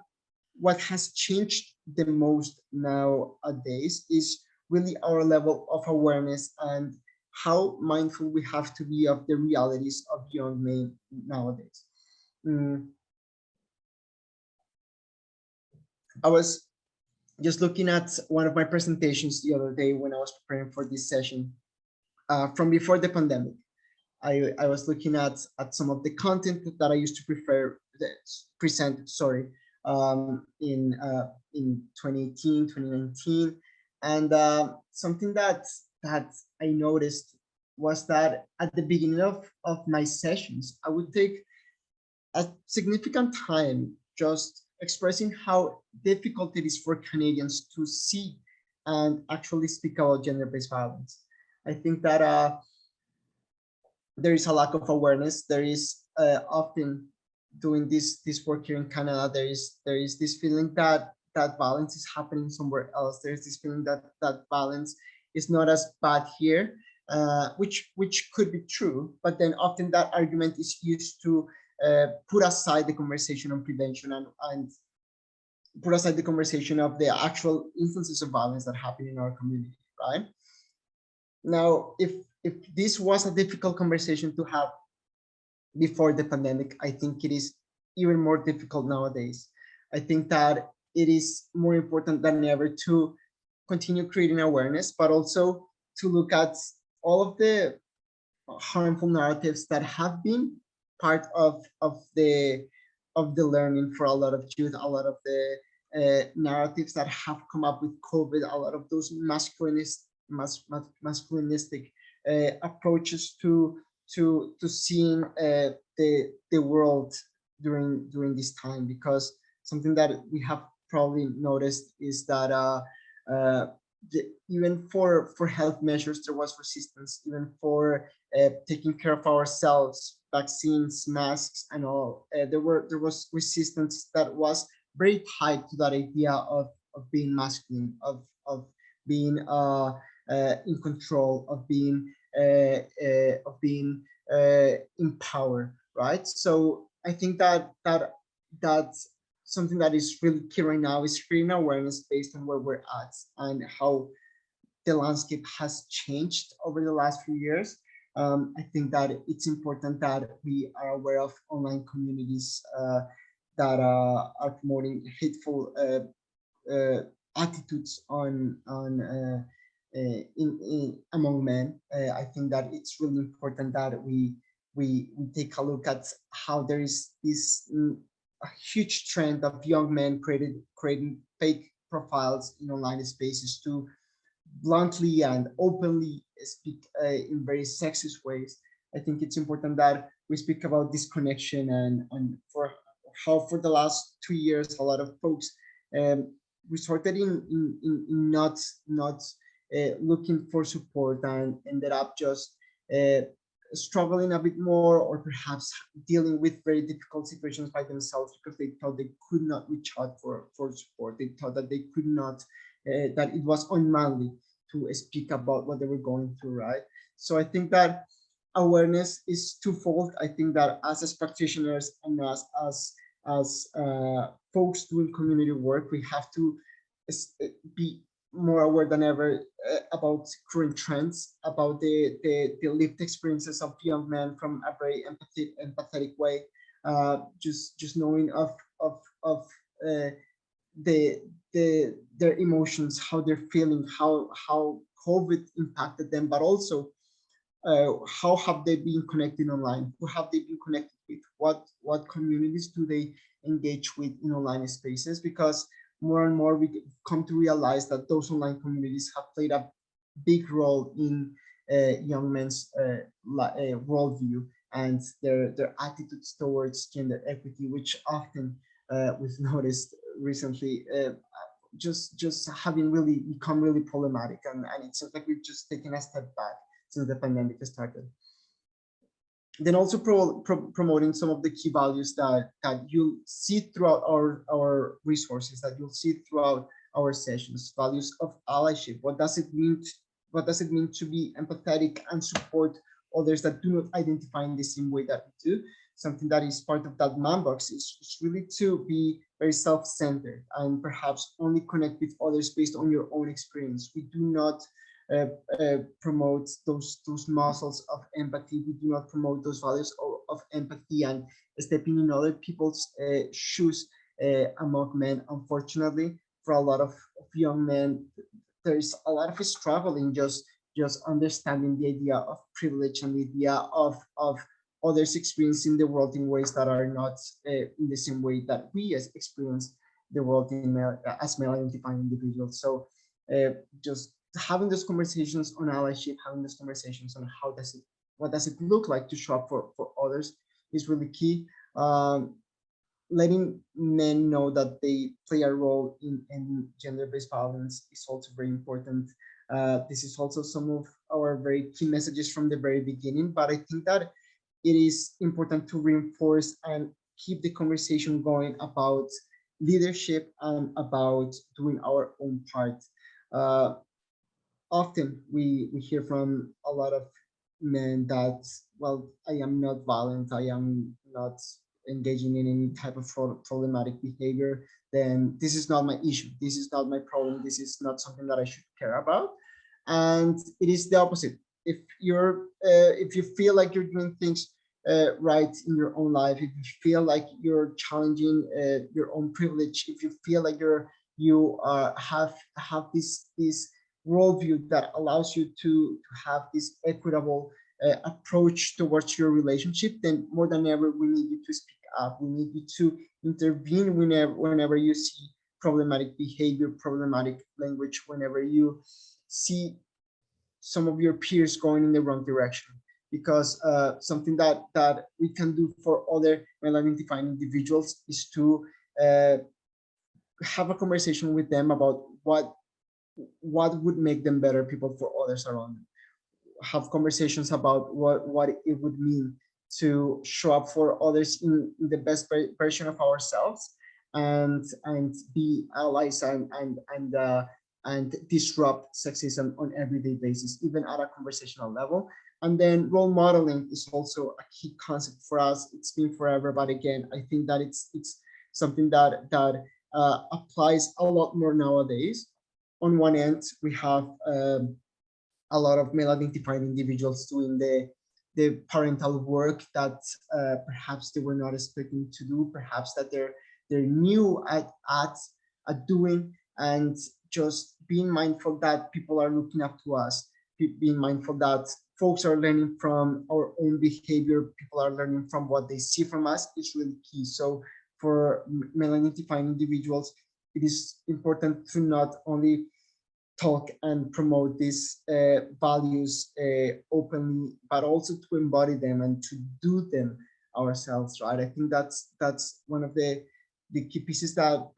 what has changed the most nowadays is really our level of awareness and how mindful we have to be of the realities of young men nowadays. Mm, I was just looking at one of my presentations the other day when I was preparing for this session, from before the pandemic. I was looking at some of the content that I used to present, sorry, in 2018, 2019. And something that I noticed was that at the beginning of my sessions, I would take a significant time just expressing how difficult it is for Canadians to see and actually speak about gender-based violence. I think that there is a lack of awareness. There is often doing this work here in Canada. There is this feeling that violence is happening somewhere else. There's this feeling that violence is not as bad here, which could be true. But then often that argument is used to put aside the conversation on prevention and put aside the conversation of the actual instances of violence that happen in our community, right? Now, if this was a difficult conversation to have before the pandemic, I think it is even more difficult nowadays. I think that it is more important than ever to continue creating awareness, but also to look at all of the harmful narratives that have been part of the learning for a lot of youth, a lot of the narratives that have come up with COVID, a lot of those masculinistic approaches to seeing the world during this time. Because something that we have probably noticed is that uh, even for health measures there was resistance, even for taking care of ourselves, vaccines, masks, and all. There was resistance that was very tied to that idea of being masculine, of being in control, of being in power, right? So I think that's something that is really key right now, is creating awareness based on where we're at and how the landscape has changed over the last few years. I think that it's important that we are aware of online communities that are promoting hateful attitudes in among men. I think that it's really important that we take a look at how there is this a huge trend of young men creating fake profiles in online spaces to bluntly and openly speak in very sexist ways. I think it's important that we speak about this connection and for how for the last 2 years a lot of folks um, resorted in not looking for support and ended up just uh, struggling a bit more or perhaps dealing with very difficult situations by themselves because they thought they could not reach out for support. They thought that they could not, that it was unmanly to speak about what they were going through, right? So I think that awareness is twofold. I think that as practitioners and as folks doing community work, we have to be more aware than ever about current trends, about the lived experiences of young men from a very empathetic way. Just knowing of uh, their emotions, how they're feeling, how COVID impacted them, but also how have they been connected online? Who have they been connected with? What communities do they engage with in online spaces? Because more and more we come to realize that those online communities have played a big role in young men's worldview and their attitudes towards gender equity, which often we've noticed recently just having really become really problematic, and it seems like we've just taken a step back since the pandemic started. Then also promoting some of the key values that you'll see throughout our resources, that you'll see throughout our sessions. Values of allyship. What does it mean? What does it mean to be empathetic and support others that do not identify in the same way that we do? Something that is part of that man box is really to be very self-centered and perhaps only connect with others based on your own experience. We do not uh, promote those muscles of empathy. We do not promote those values of empathy and stepping in other people's shoes among men. Unfortunately, for a lot of young men, there is a lot of struggle in just understanding the idea of privilege and the idea of others experiencing the world in ways that are not in the same way that we as experience the world in as male identifying individuals. So just having those conversations on allyship, having those conversations on what does it look like to show up for others is really key. Letting men know that they play a role in gender-based violence is also very important. This is also some of our very key messages from the very beginning, but I think that it is important to reinforce and keep the conversation going about leadership and about doing our own part. Uh, Often we hear from a lot of men that, well, I am not violent, I am not engaging in any type of problematic behavior, then this is not my issue, this is not my problem, this is not something that I should care about. And it is the opposite. If you feel like you're doing things right in your own life, if you feel like you're challenging your own privilege, if you feel like you have this worldview that allows you to have this equitable approach towards your relationship, then more than ever we need you to speak up. We need you to intervene whenever you see problematic behavior, problematic language, whenever you see some of your peers going in the wrong direction. Because something that we can do for other male identifying individuals is to uh, have a conversation with them about what would make them better people for others around them. Have conversations about what it would mean to show up for others in the best version of ourselves, and be allies and disrupt sexism on everyday basis, even at a conversational level. And then role modeling is also a key concept for us. It's been forever, but again, I think that it's something that applies a lot more nowadays. On one end, we have a lot of male identified individuals doing the parental work that perhaps they were not expecting to do, perhaps that they're new at doing, and just being mindful that people are looking up to us, being mindful that folks are learning from our own behavior, people are learning from what they see from us is really key. So for melanin-defined individuals, it is important to not only talk and promote these values openly, but also to embody them and to do them ourselves, right? I think that's one of the key pieces that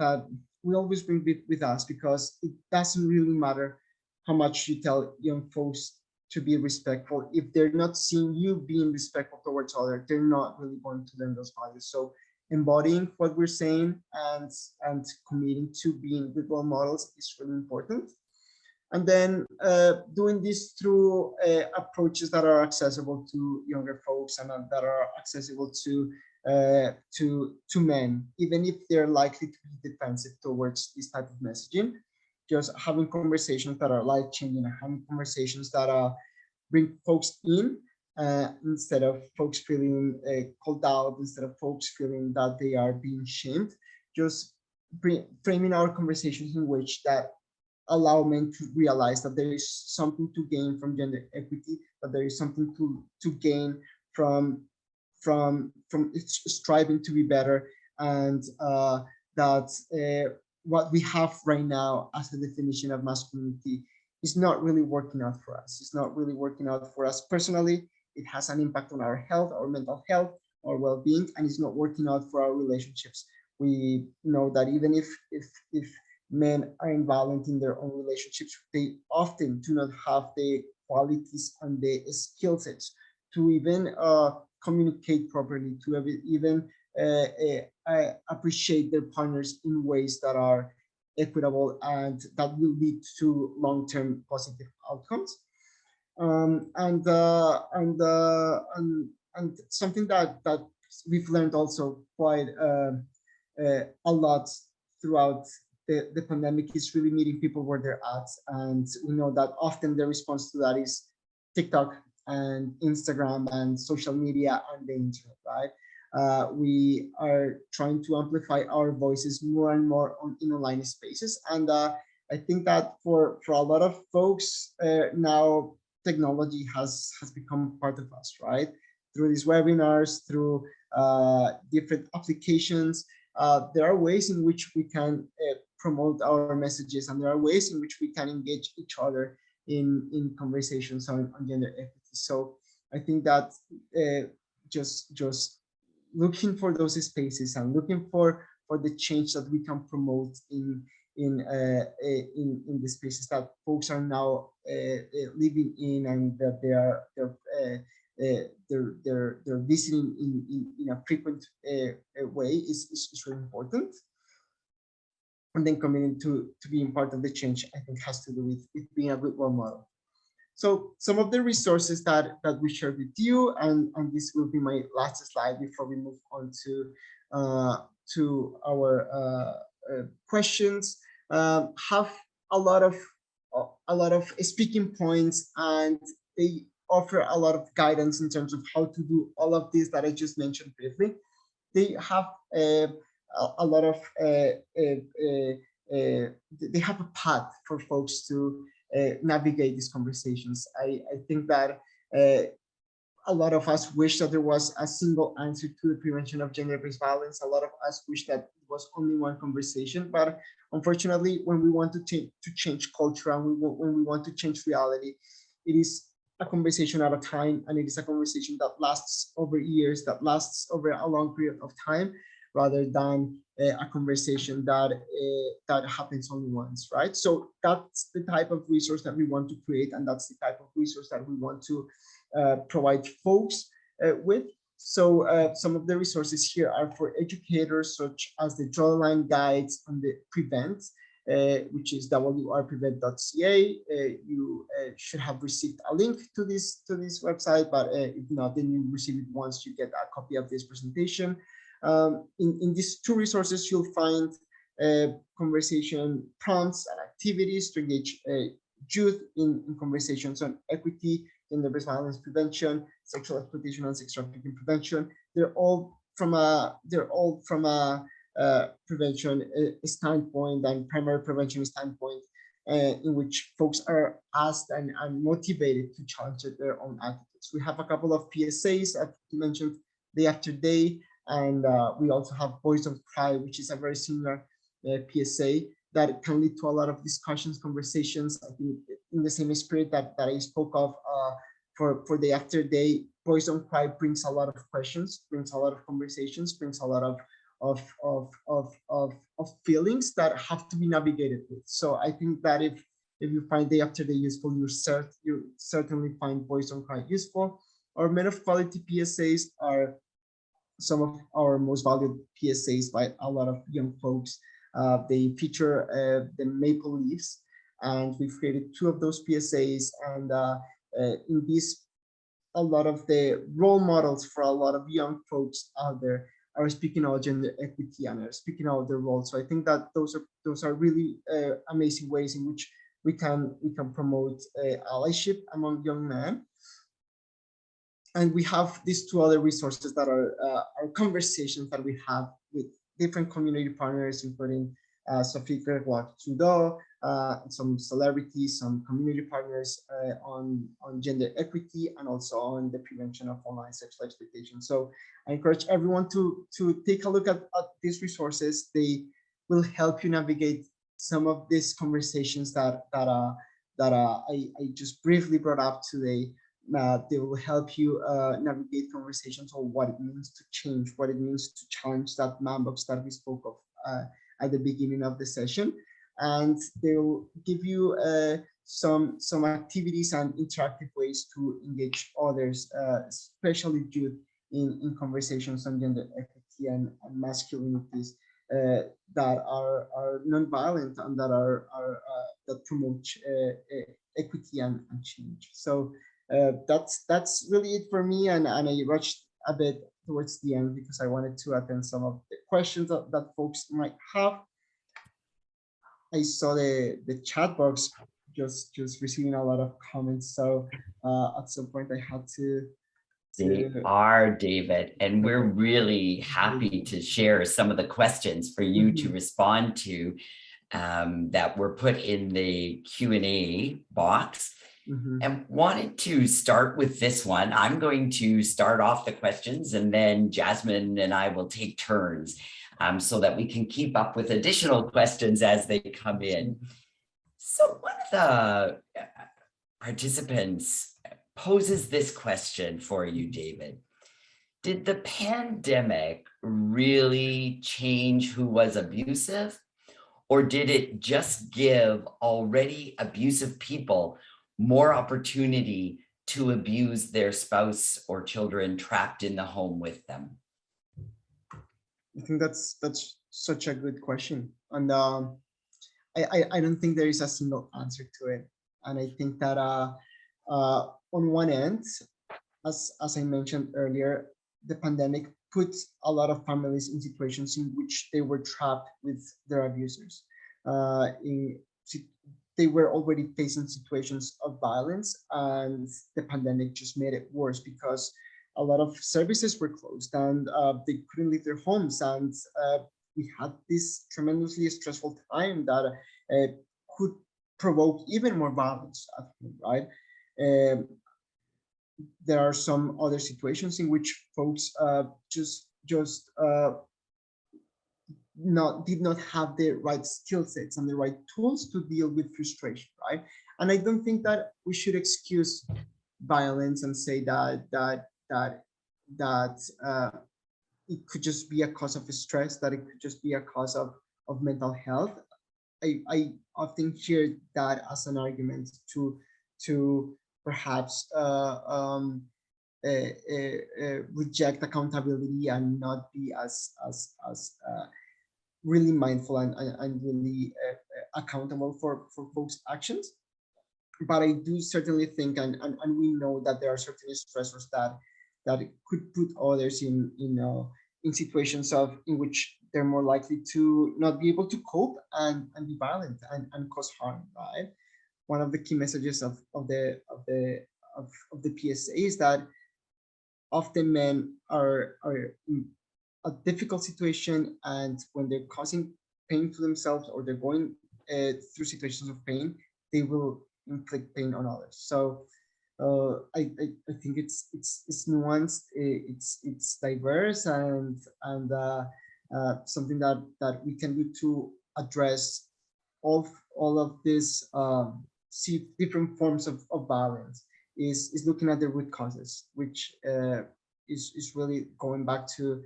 we always bring with us, because it doesn't really matter how much you tell young folks to be respectful. If they're not seeing you being respectful towards others, they're not really going to learn those values. So embodying what we're saying and committing to being good role models is really important. And then doing this through approaches that are accessible to younger folks and that are accessible to men, even if they're likely to be defensive towards this type of messaging. Just having conversations that are life changing, having conversations that bring folks in, instead of folks feeling called out, instead of folks feeling that they are being shamed. Just framing our conversations in which that allow men to realize that there is something to gain from gender equity, that there is something to gain from striving to be better, and that what we have right now as a definition of masculinity is not really working out for us. It's not really working out for us personally. It has an impact on our health, our mental health, our well-being, and it's not working out for our relationships. We know that even if men are involved in their own relationships, they often do not have the qualities and the skill sets to even communicate properly, to even appreciate their partners in ways that are equitable and that will lead to long-term positive outcomes. And something that we've learned also quite a lot throughout the pandemic is really meeting people where they're at. And we know that often the response to that is TikTok and Instagram and social media and the internet, right? We are trying to amplify our voices more and more in online spaces. And I think that for a lot of folks now, technology has become part of us, right? Through these webinars, through different applications, there are ways in which we can promote our messages, and there are ways in which we can engage each other in conversations on gender equity. So I think that just looking for those spaces and looking for the change that we can promote in the spaces that folks are now living in, and that they're visiting in a frequent way is really important. And then committing to being part of the change, I think, has to do with being a good role model. So some of the resources that we shared with you, and this will be my last slide before we move on to our questions, have a lot of speaking points, and they offer a lot of guidance in terms of how to do all of this that I just mentioned briefly. They have a lot of they have a path for folks to navigate these conversations. I think that a lot of us wish that there was a single answer to the prevention of gender-based violence. A lot of us wish that it was only one conversation, but unfortunately, when we want to change culture, and when we want to change reality, it is a conversation at a time, and it is a conversation that lasts over years, that lasts over a long period of time, rather than a conversation that happens only once, right? So that's the type of resource that we want to create, and that's the type of resource that we want to provide folks with. So some of the resources here are for educators, such as the Draw the Line guides on the Prevent, which is wrprevent.ca. You should have received a link to this website, but if not, then you receive it once you get a copy of this presentation. In these two resources, you'll find conversation prompts and activities to engage youth in conversations on equity, gender-based violence prevention, sexual exploitation and sex trafficking prevention. They're all from a prevention standpoint and primary prevention standpoint, in which folks are asked and motivated to challenge their own attitudes. We have a couple of PSAs, as you mentioned, day after day, and we also have Boys Don't Cry, which is a very similar PSA that can lead to a lot of discussions, conversations. I think in the same spirit that I spoke of for day after day. Boys Don't Cry brings a lot of questions, brings a lot of conversations, brings a lot of feelings that have to be navigated with. So I think that if you find day after day useful, you certainly find Boys Don't Cry useful. Our Men of Quality PSAs are some of our most valued PSAs by a lot of young folks. They feature the maple leaves, and we've created 2 of those PSAs. And in these, a lot of the role models for a lot of young folks out there are speaking out gender equity and are speaking out their role. So I think that those are really amazing ways in which we can promote allyship among young men. And we have these 2 other resources that are conversations that we have with different community partners, including Sophie Gregoire-Trudeau, some celebrities, some community partners on gender equity, and also on the prevention of online sexual exploitation. So I encourage everyone to take a look at these resources. They will help you navigate some of these conversations that I just briefly brought up today. They will help you navigate conversations on what it means to change, what it means to challenge that man box that we spoke of at the beginning of the session. And they will give you some activities and interactive ways to engage others, especially youth, in conversations on gender equity and masculinities that are non-violent and that promote equity and change. So that's really it for me, and I rushed a bit towards the end because I wanted to attend some of the questions that folks might have. I saw the chat box just receiving a lot of comments, so at some point I had to They are, David, and we're really happy to share some of the questions for you to respond to that were put in the Q&A box. And wanted to start with this one. I'm going to start off the questions, and then Jasmine and I will take turns so that we can keep up with additional questions as they come in. So one of the participants poses this question for you, David. Did the pandemic really change who was abusive, or did it just give already abusive people more opportunity to abuse their spouse or children trapped in the home with them? I think that's such a good question, and I don't think there is a single answer to it. And I think that on one end, as I mentioned earlier, the pandemic put a lot of families in situations in which they were trapped with their abusers. They were already facing situations of violence, and the pandemic just made it worse because a lot of services were closed, and they couldn't leave their homes, and we had this tremendously stressful time that could provoke even more violence at home, right? There are some other situations in which folks did not have the right skill sets and the right tools to deal with frustration, right? And I don't think that we should excuse violence and say that it could just be a cause of stress, that it could just be a cause of mental health. I often hear that as an argument to perhaps reject accountability and not be as really mindful and really accountable for folks' actions. But I do certainly think, and we know that there are certain stressors that could put others in situations in which they're more likely to not be able to cope and be violent and cause harm, right? One of the key messages of the of the PSA is that often men are in a difficult situation, and when they're causing pain to themselves or they're going through situations of pain, they will inflict pain on others. So I think it's nuanced, it's diverse, and something that we can do to address all of this, see different forms of violence, is looking at the root causes, which is really going back to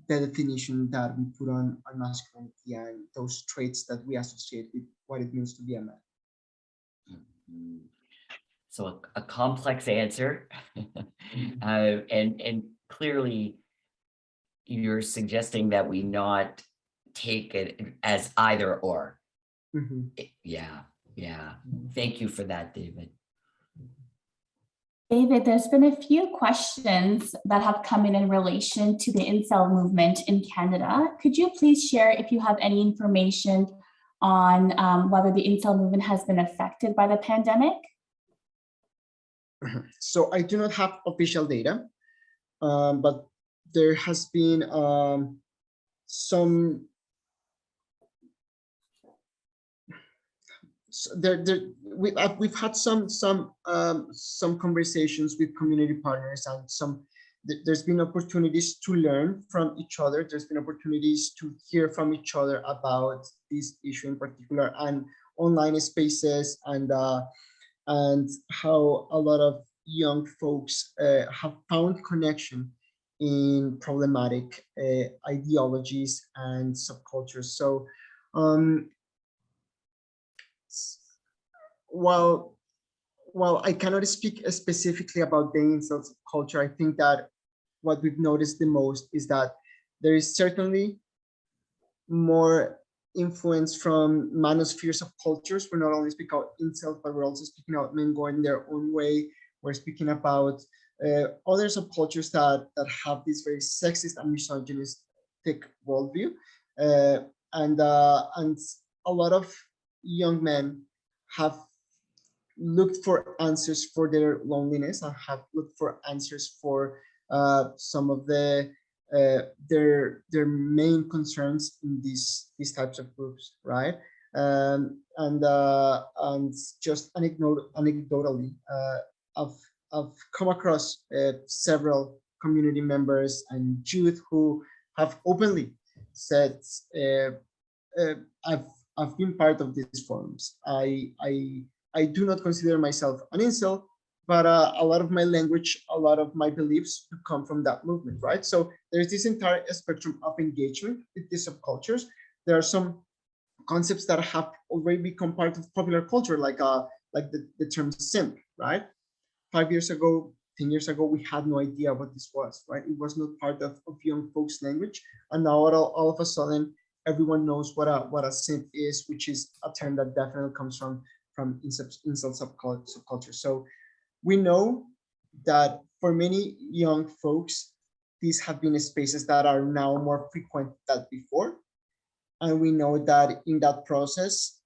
the definition that we put on masculinity and those traits that we associate with what it means to be a man. Mhm. So a complex answer, and clearly you're suggesting that we not take it as either or. Mhm. Yeah, yeah. Thank you for that, David. David, there's been a few questions that have come in relation to the incel movement in Canada. Could you please share if you have any information on whether the incel movement has been affected by the pandemic? So I do not have official data, but there has been some we've had some conversations with community partners, and there's been opportunities to learn from each other. There's been opportunities to hear from each other about this issue in particular, and online spaces, and how a lot of young folks have found connection in problematic ideologies and subcultures. So while I cannot speak specifically about the incel culture, I think that what we've noticed the most is that there is certainly more influence from manospheres of cultures. We're not only speaking about incels, but we're also speaking about men going their own way. We're speaking about other subcultures that have this very sexist and misogynistic worldview, and a lot of young men have looked for answers for their loneliness and have looked for answers for some of their main concerns in these types of groups, right? And just anecdotally, I've come across several community members and youth who have openly said, uh, I've I've been part of these forums. I do not consider myself an incel, but a lot of my language, a lot of my beliefs come from that movement, right? So there's this entire spectrum of engagement with these subcultures. There are some concepts that have already become part of popular culture, like the term simp, right? 5 years ago, 10 years ago, we had no idea what this was, right? It was not part of young folks' language. And now all of a sudden, everyone knows what a simp is, which is a term that definitely comes from incel subculture. So we know that for many young folks, these have been spaces that are now more frequent than before. And we know that in that process,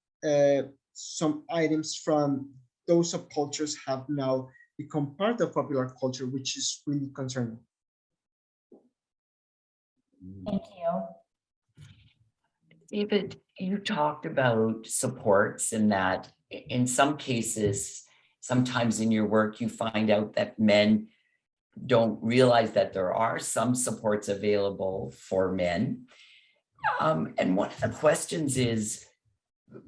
some items from those subcultures have now become part of popular culture, which is really concerning. Thank you. David, you talked about supports and that in some cases, sometimes in your work, you find out that men don't realize that there are some supports available for men. And one of the questions is,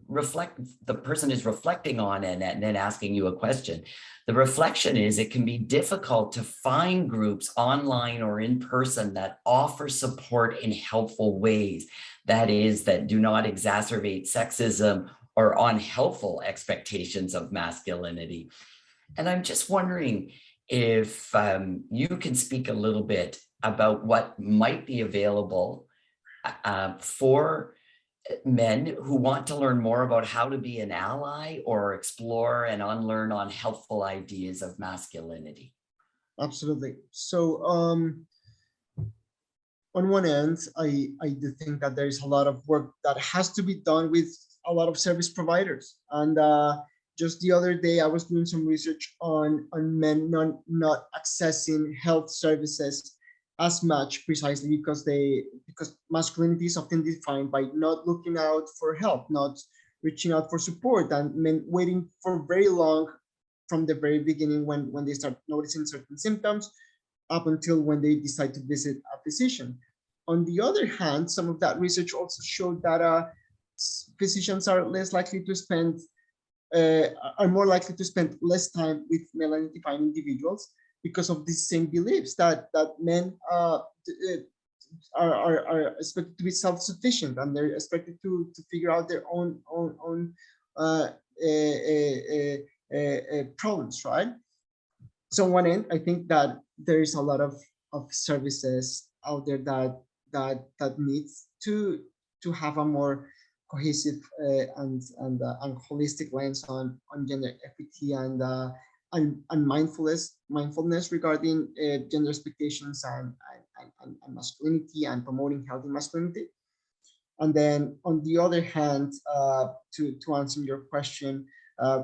the person is reflecting on and then asking you a question. The reflection is it can be difficult to find groups online or in person that offer support in helpful ways. That is, that do not exacerbate sexism or unhelpful expectations of masculinity. And I'm just wondering if you can speak a little bit about what might be available for men who want to learn more about how to be an ally or explore and unlearn unhelpful ideas of masculinity. Absolutely. So on one end, I do think that there is a lot of work that has to be done with a lot of service providers. And just the other day, I was doing some research on men not accessing health services as much, precisely because masculinity is often defined by not looking out for help, not reaching out for support, and men waiting for very long from the very beginning when they start noticing certain symptoms up until when they decide to visit a physician. On the other hand, some of that research also showed that physicians are less likely to spend, are more likely to spend less time with male-identifying individuals because of these same beliefs that men are expected to be self-sufficient, and they're expected to figure out their own uh, problems, right? So on one end, I think that there is a lot of services out there that needs to have a more cohesive and holistic lens on gender equity and mindfulness regarding gender expectations and masculinity, and promoting healthy masculinity. And then on the other hand, to answer your question,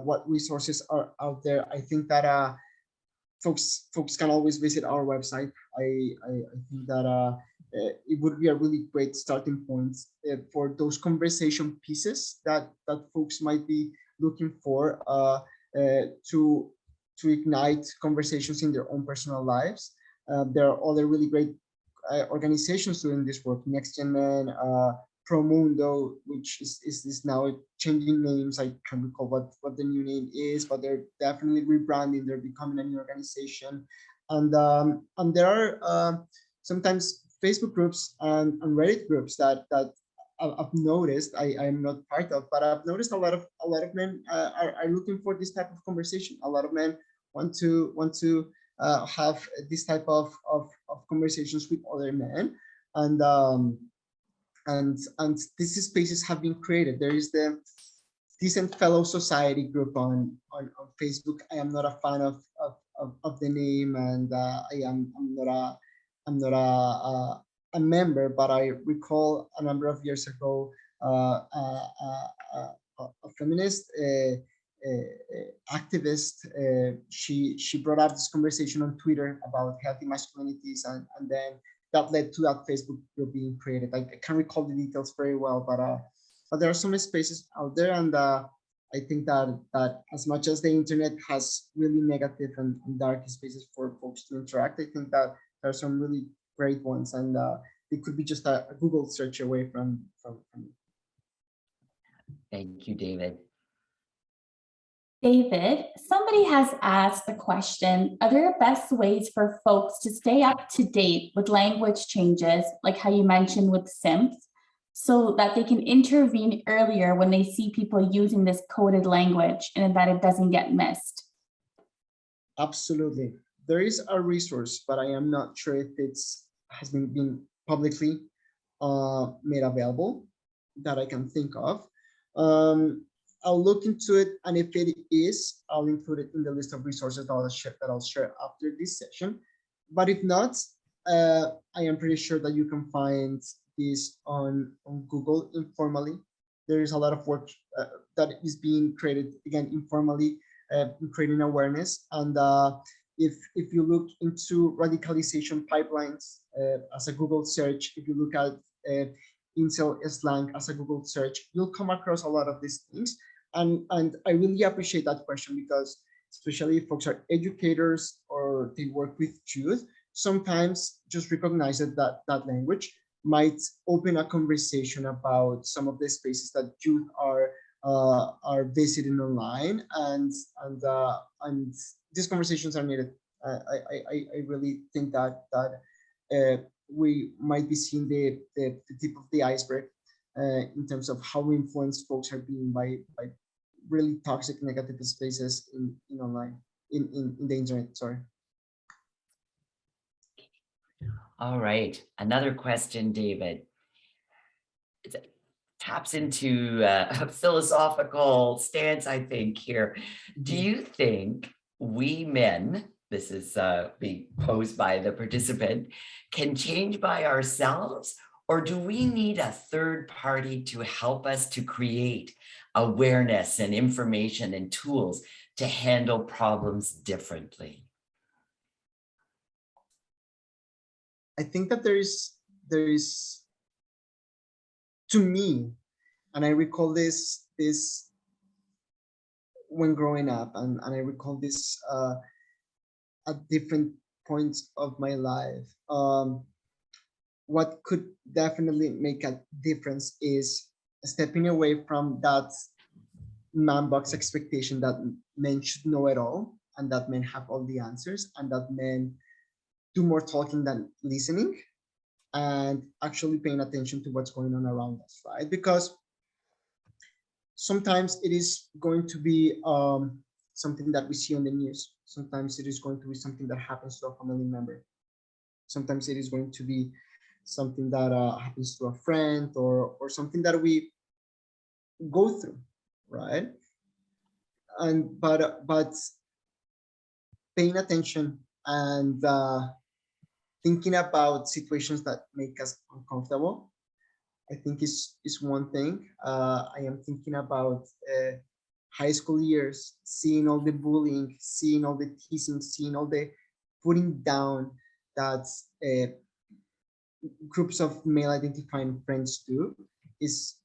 what resources are out there? I think that folks can always visit our website. I think that it would be a really great starting point for those conversation pieces that folks might be looking for to ignite conversations in their own personal lives. There are other really great organizations doing this work. Next Gen Men, Promundo, which is now changing names. I can't recall what the new name is, but they're definitely rebranding. They're becoming a new organization, and there are sometimes Facebook groups and Reddit groups that I've noticed. I am not part of, but I've noticed a lot of men are looking for this type of conversation. A lot of men want to have this type of conversations with other men, and these spaces have been created. There is the Decent Fellow Society group on Facebook. I am not a fan of the name, and I'm not a member, but I recall a number of years ago a feminist activist. She brought up this conversation on Twitter about healthy masculinities, and then that led to that Facebook group being created. I can't recall the details very well, but there are some spaces out there, and I think that as much as the internet has really negative and dark spaces for folks to interact, I think that there are some really great ones, and it could be just a Google search away from. Thank you, David. David, somebody has asked the question, are there best ways for folks to stay up to date with language changes, like how you mentioned with simps, so that they can intervene earlier when they see people using this coded language and that it doesn't get missed? Absolutely. There is a resource, but I am not sure if has been publicly made available that I can think of. I'll look into it, and if it is, I'll include it in the list of resources that I'll share after this session. But if not, I am pretty sure that you can find this on Google informally. There is a lot of work that is being created, again, informally, in creating awareness. And if you look into radicalization pipelines as a Google search, if you look at incel slang as a Google search, you'll come across a lot of these things. And I really appreciate that question, because especially if folks are educators or they work with youth, sometimes just recognize that language might open a conversation about some of the spaces that youth are visiting online, and these conversations are needed. I really think that we might be seeing the tip of the iceberg in terms of how influenced folks are being by really toxic negative spaces in online, in the internet. Sorry. All right, another question, David. It taps into a philosophical stance, I think, here. Do you think we men, this is being posed by the participant, can change by ourselves, or do we need a third party to help us to create awareness and information and tools to handle problems differently? I think that there is to me, and I recall this when growing up, and I recall this at different points of my life. What could definitely make a difference is stepping away from that man box expectation that men should know it all, and that men have all the answers, and that men do more talking than listening, and actually paying attention to what's going on around us, right? Because sometimes it is going to be something that we see on the news. Sometimes it is going to be something that happens to a family member. Sometimes it is going to be something that happens to a friend, or something that we go through, right? And but paying attention and thinking about situations that make us uncomfortable, I think is one thing. I am thinking about high school years, seeing all the bullying, seeing all the teasing, seeing all the putting down that groups of male identifying friends do, is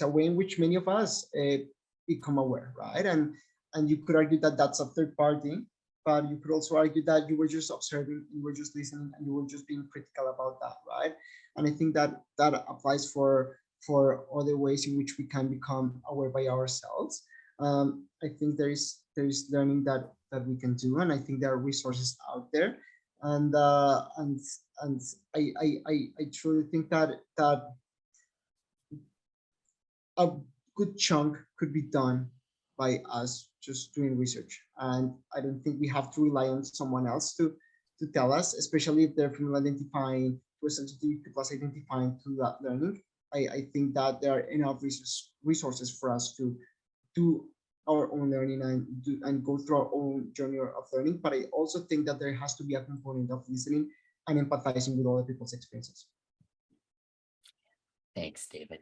a way in which many of us become aware, right? And you could argue that that's a third party, but you could also argue that you were just observing, you were just listening, and you were just being critical about that, right? And I think that that applies for other ways in which we can become aware by ourselves. I think there is learning that we can do, and I think there are resources out there, and and I truly think that a good chunk could be done by us just doing research, and I don't think we have to rely on someone else to tell us, especially if they're female identifying to a sensitivity plus identifying to that learning. I think that there are enough resources for us to do our own learning and go through our own journey of learning. But I also think that there has to be a component of listening and empathizing with other people's experiences. Thanks, David.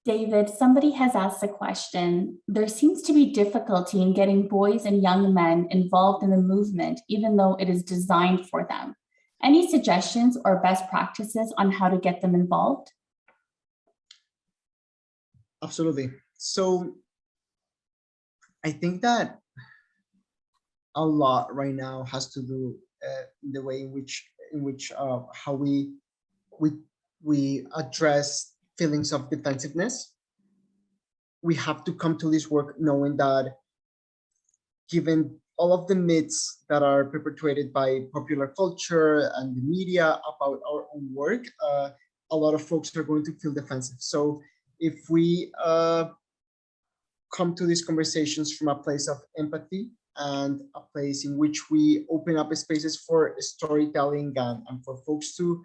David, somebody has asked a question. There seems to be difficulty in getting boys and young men involved in the movement, even though it is designed for them. Any suggestions or best practices on how to get them involved? Absolutely. So I think that a lot right now has to do the way in which how we address feelings of defensiveness. We have to come to this work knowing that, given all of the myths that are perpetuated by popular culture and the media about our own work, a lot of folks are going to feel defensive. So if we come to these conversations from a place of empathy and a place in which we open up spaces for storytelling and for folks to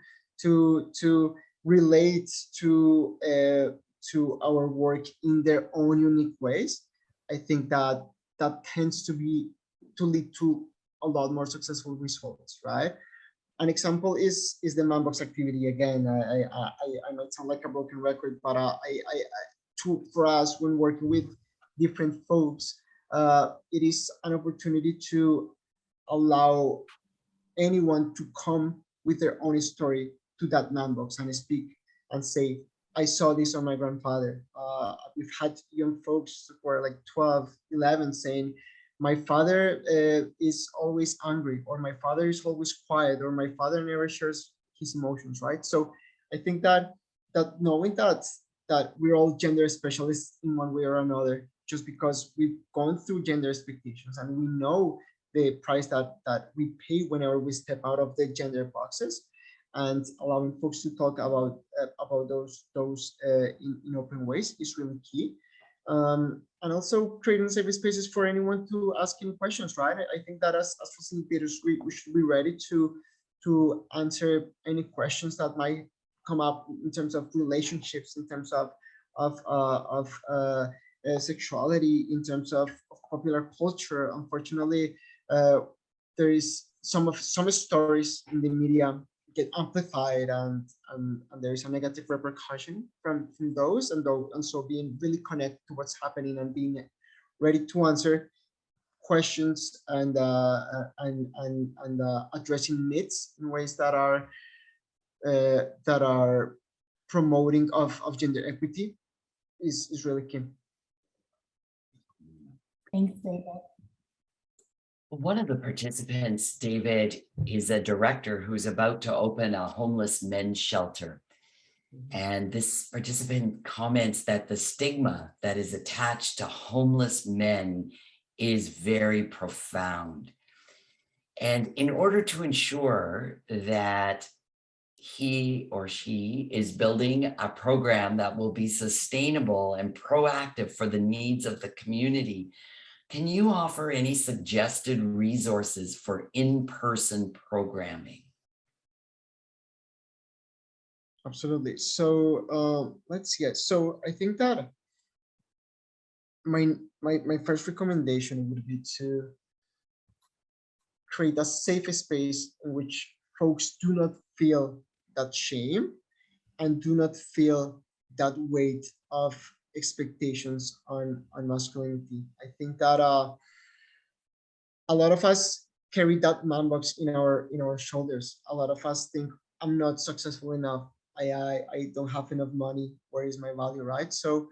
relate to our work in their own unique ways, I think that that tends to lead to a lot more successful results, right? An example is the manbox activity. Again, I might sound like a broken record, but for us, when working with different folks, it is an opportunity to allow anyone to come with their own story to that manbox and speak and say, I saw this on my grandfather. We've had young folks who are like 12, 11 saying, my father is always angry, or my father is always quiet, or my father never shares his emotions, right? So I think that knowing that we're all gender specialists in one way or another, just because we've gone through gender expectations and we know the price that we pay whenever we step out of the gender boxes, and allowing folks to talk about those in open ways is really key. And also creating safe spaces for anyone to ask any questions, right? I think that as facilitators, we should be ready to answer any questions that might come up in terms of relationships, in terms of sexuality, in terms of popular culture. Unfortunately, there is some stories in the media get amplified, and there is a negative repercussion from those, and so being really connected to what's happening and being ready to answer questions and addressing myths in ways that are promoting of gender equity is really key. Thanks, David. One of the participants, David, is a director who's about to open a homeless men's shelter. And this participant comments that the stigma that is attached to homeless men is very profound. And in order to ensure that he or she is building a program that will be sustainable and proactive for the needs of the community, can you offer any suggested resources for in-person programming? Absolutely. So let's see. So I think that my first recommendation would be to create a safe space in which folks do not feel that shame and do not feel that weight of expectations on masculinity. I think that a lot of us carry that man box in our shoulders. A lot of us think, I'm not successful enough. I don't have enough money. Where is my value, right? So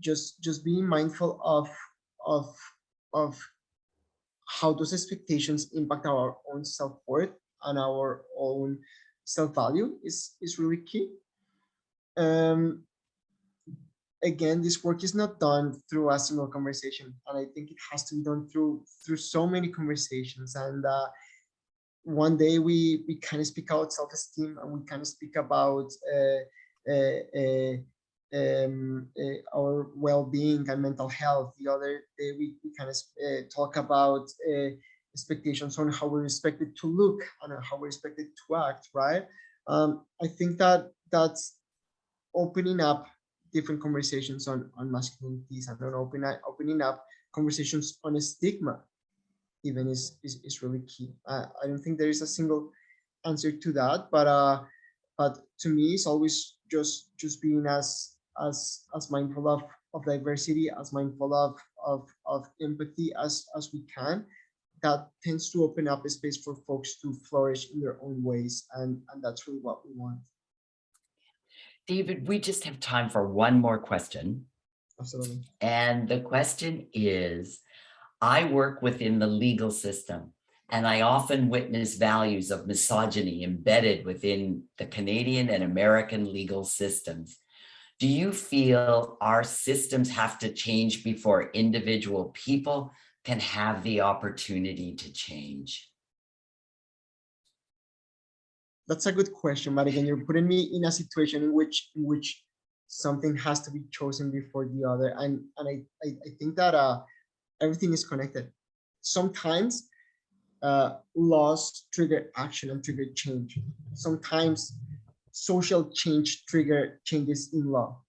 just being mindful of how those expectations impact our own self-worth and our own self-value is really key. Again, this work is not done through a single conversation, and I think it has to be done through so many conversations. And one day we kind of speak about self-esteem, and we kind of speak about our well-being and mental health. The other day we kind of talk about expectations on how we're expected to look and how we're expected to act, right? I think that that's opening up different conversations on masculinities and on opening up conversations on a stigma even is really key. I don't think there is a single answer to that, but to me it's always just being as mindful of diversity, as mindful of empathy as we can. That tends to open up a space for folks to flourish in their own ways, and that's really what we want. David, we just have time for one more question. Absolutely. And the question is, I work within the legal system, and I often witness values of misogyny embedded within the Canadian and American legal systems. Do you feel our systems have to change before individual people can have the opportunity to change? That's a good question, but again, you're putting me in a situation in which something has to be chosen before the other, and I think that everything is connected. Sometimes laws trigger action and trigger change. Sometimes social change trigger changes in law.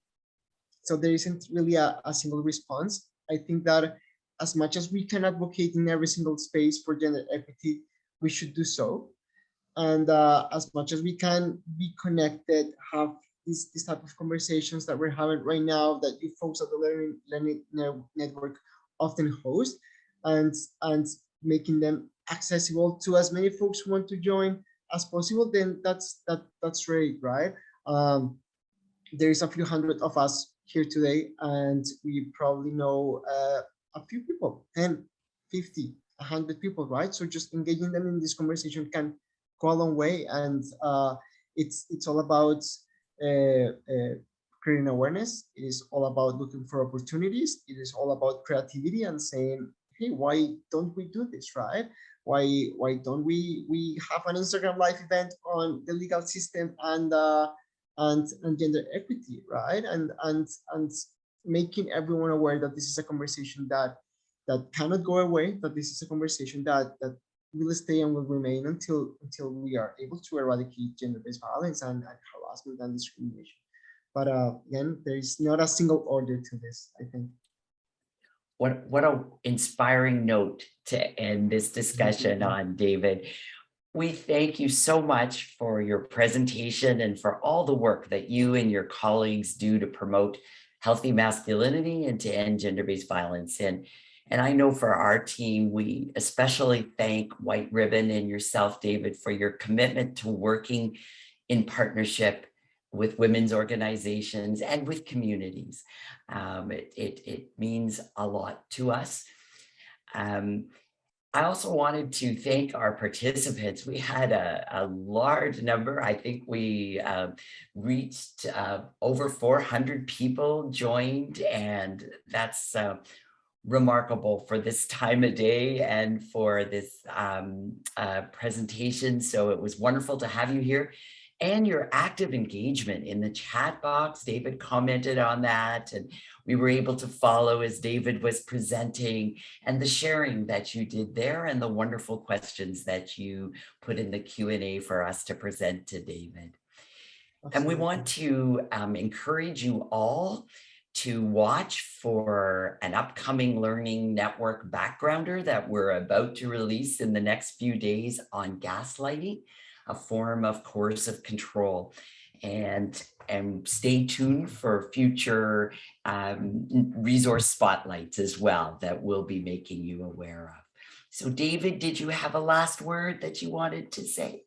So there isn't really a single response. I think that as much as we can advocate in every single space for gender equity, we should do so. And as much as we can be connected, have this type of conversations that we're having right now, that you folks at the Learning Network often host, and making them accessible to as many folks who want to join as possible, then that's great, right? There is a few hundred of us here today, and we probably know a few people, 10, 50, 100 people, right? So just engaging them in this conversation can go a long way, and it's all about creating awareness. It is all about looking for opportunities. It is all about creativity and saying, hey, why don't we do this, right? Why don't we have an Instagram live event on the legal system and gender equity, right? And making everyone aware that this is a conversation that cannot go away, that this is a conversation that will stay and will remain until we are able to eradicate gender-based violence and harassment and discrimination. But again, there is not a single order to this, I think. What an inspiring note to end this discussion on, David. We thank you so much for your presentation and for all the work that you and your colleagues do to promote healthy masculinity and to end gender-based violence. And I know for our team, we especially thank White Ribbon and yourself, David, for your commitment to working in partnership with women's organizations and with communities. It means a lot to us. I also wanted to thank our participants. We had a large number. I think we reached over 400 people joined, and that's remarkable for this time of day and for this presentation. So it was wonderful to have you here. And your active engagement in the chat box. David commented on that, and we were able to follow as David was presenting, and the sharing that you did there and the wonderful questions that you put in the Q&A for us to present to David. And we want to encourage you all to watch for an upcoming Learning Network backgrounder that we're about to release in the next few days on gaslighting, a form of coercive control. And stay tuned for future resource spotlights as well that we'll be making you aware of. So David, did you have a last word that you wanted to say?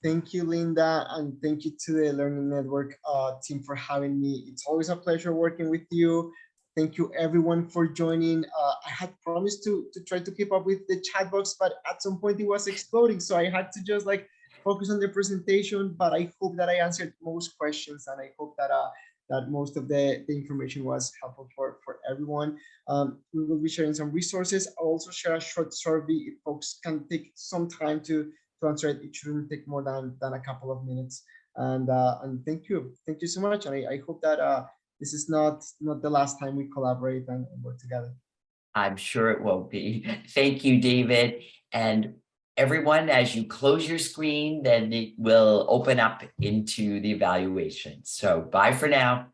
Thank you, Linda, and thank you to the Learning Network team for having me. It's always a pleasure working with you. Thank you everyone for joining. I had promised to try to keep up with the chat box, but at some point it was exploding. So I had to just like focus on the presentation, but I hope that I answered most questions, and I hope that that most of the information was helpful for everyone. We will be sharing some resources. I'll also share a short survey if folks can take some time to answer it. It shouldn't take more than a couple of minutes. And thank you so much. And I hope that this is not the last time we collaborate and work together. I'm sure it won't be. Thank you, David. And everyone, as you close your screen, then it will open up into the evaluation. So bye for now.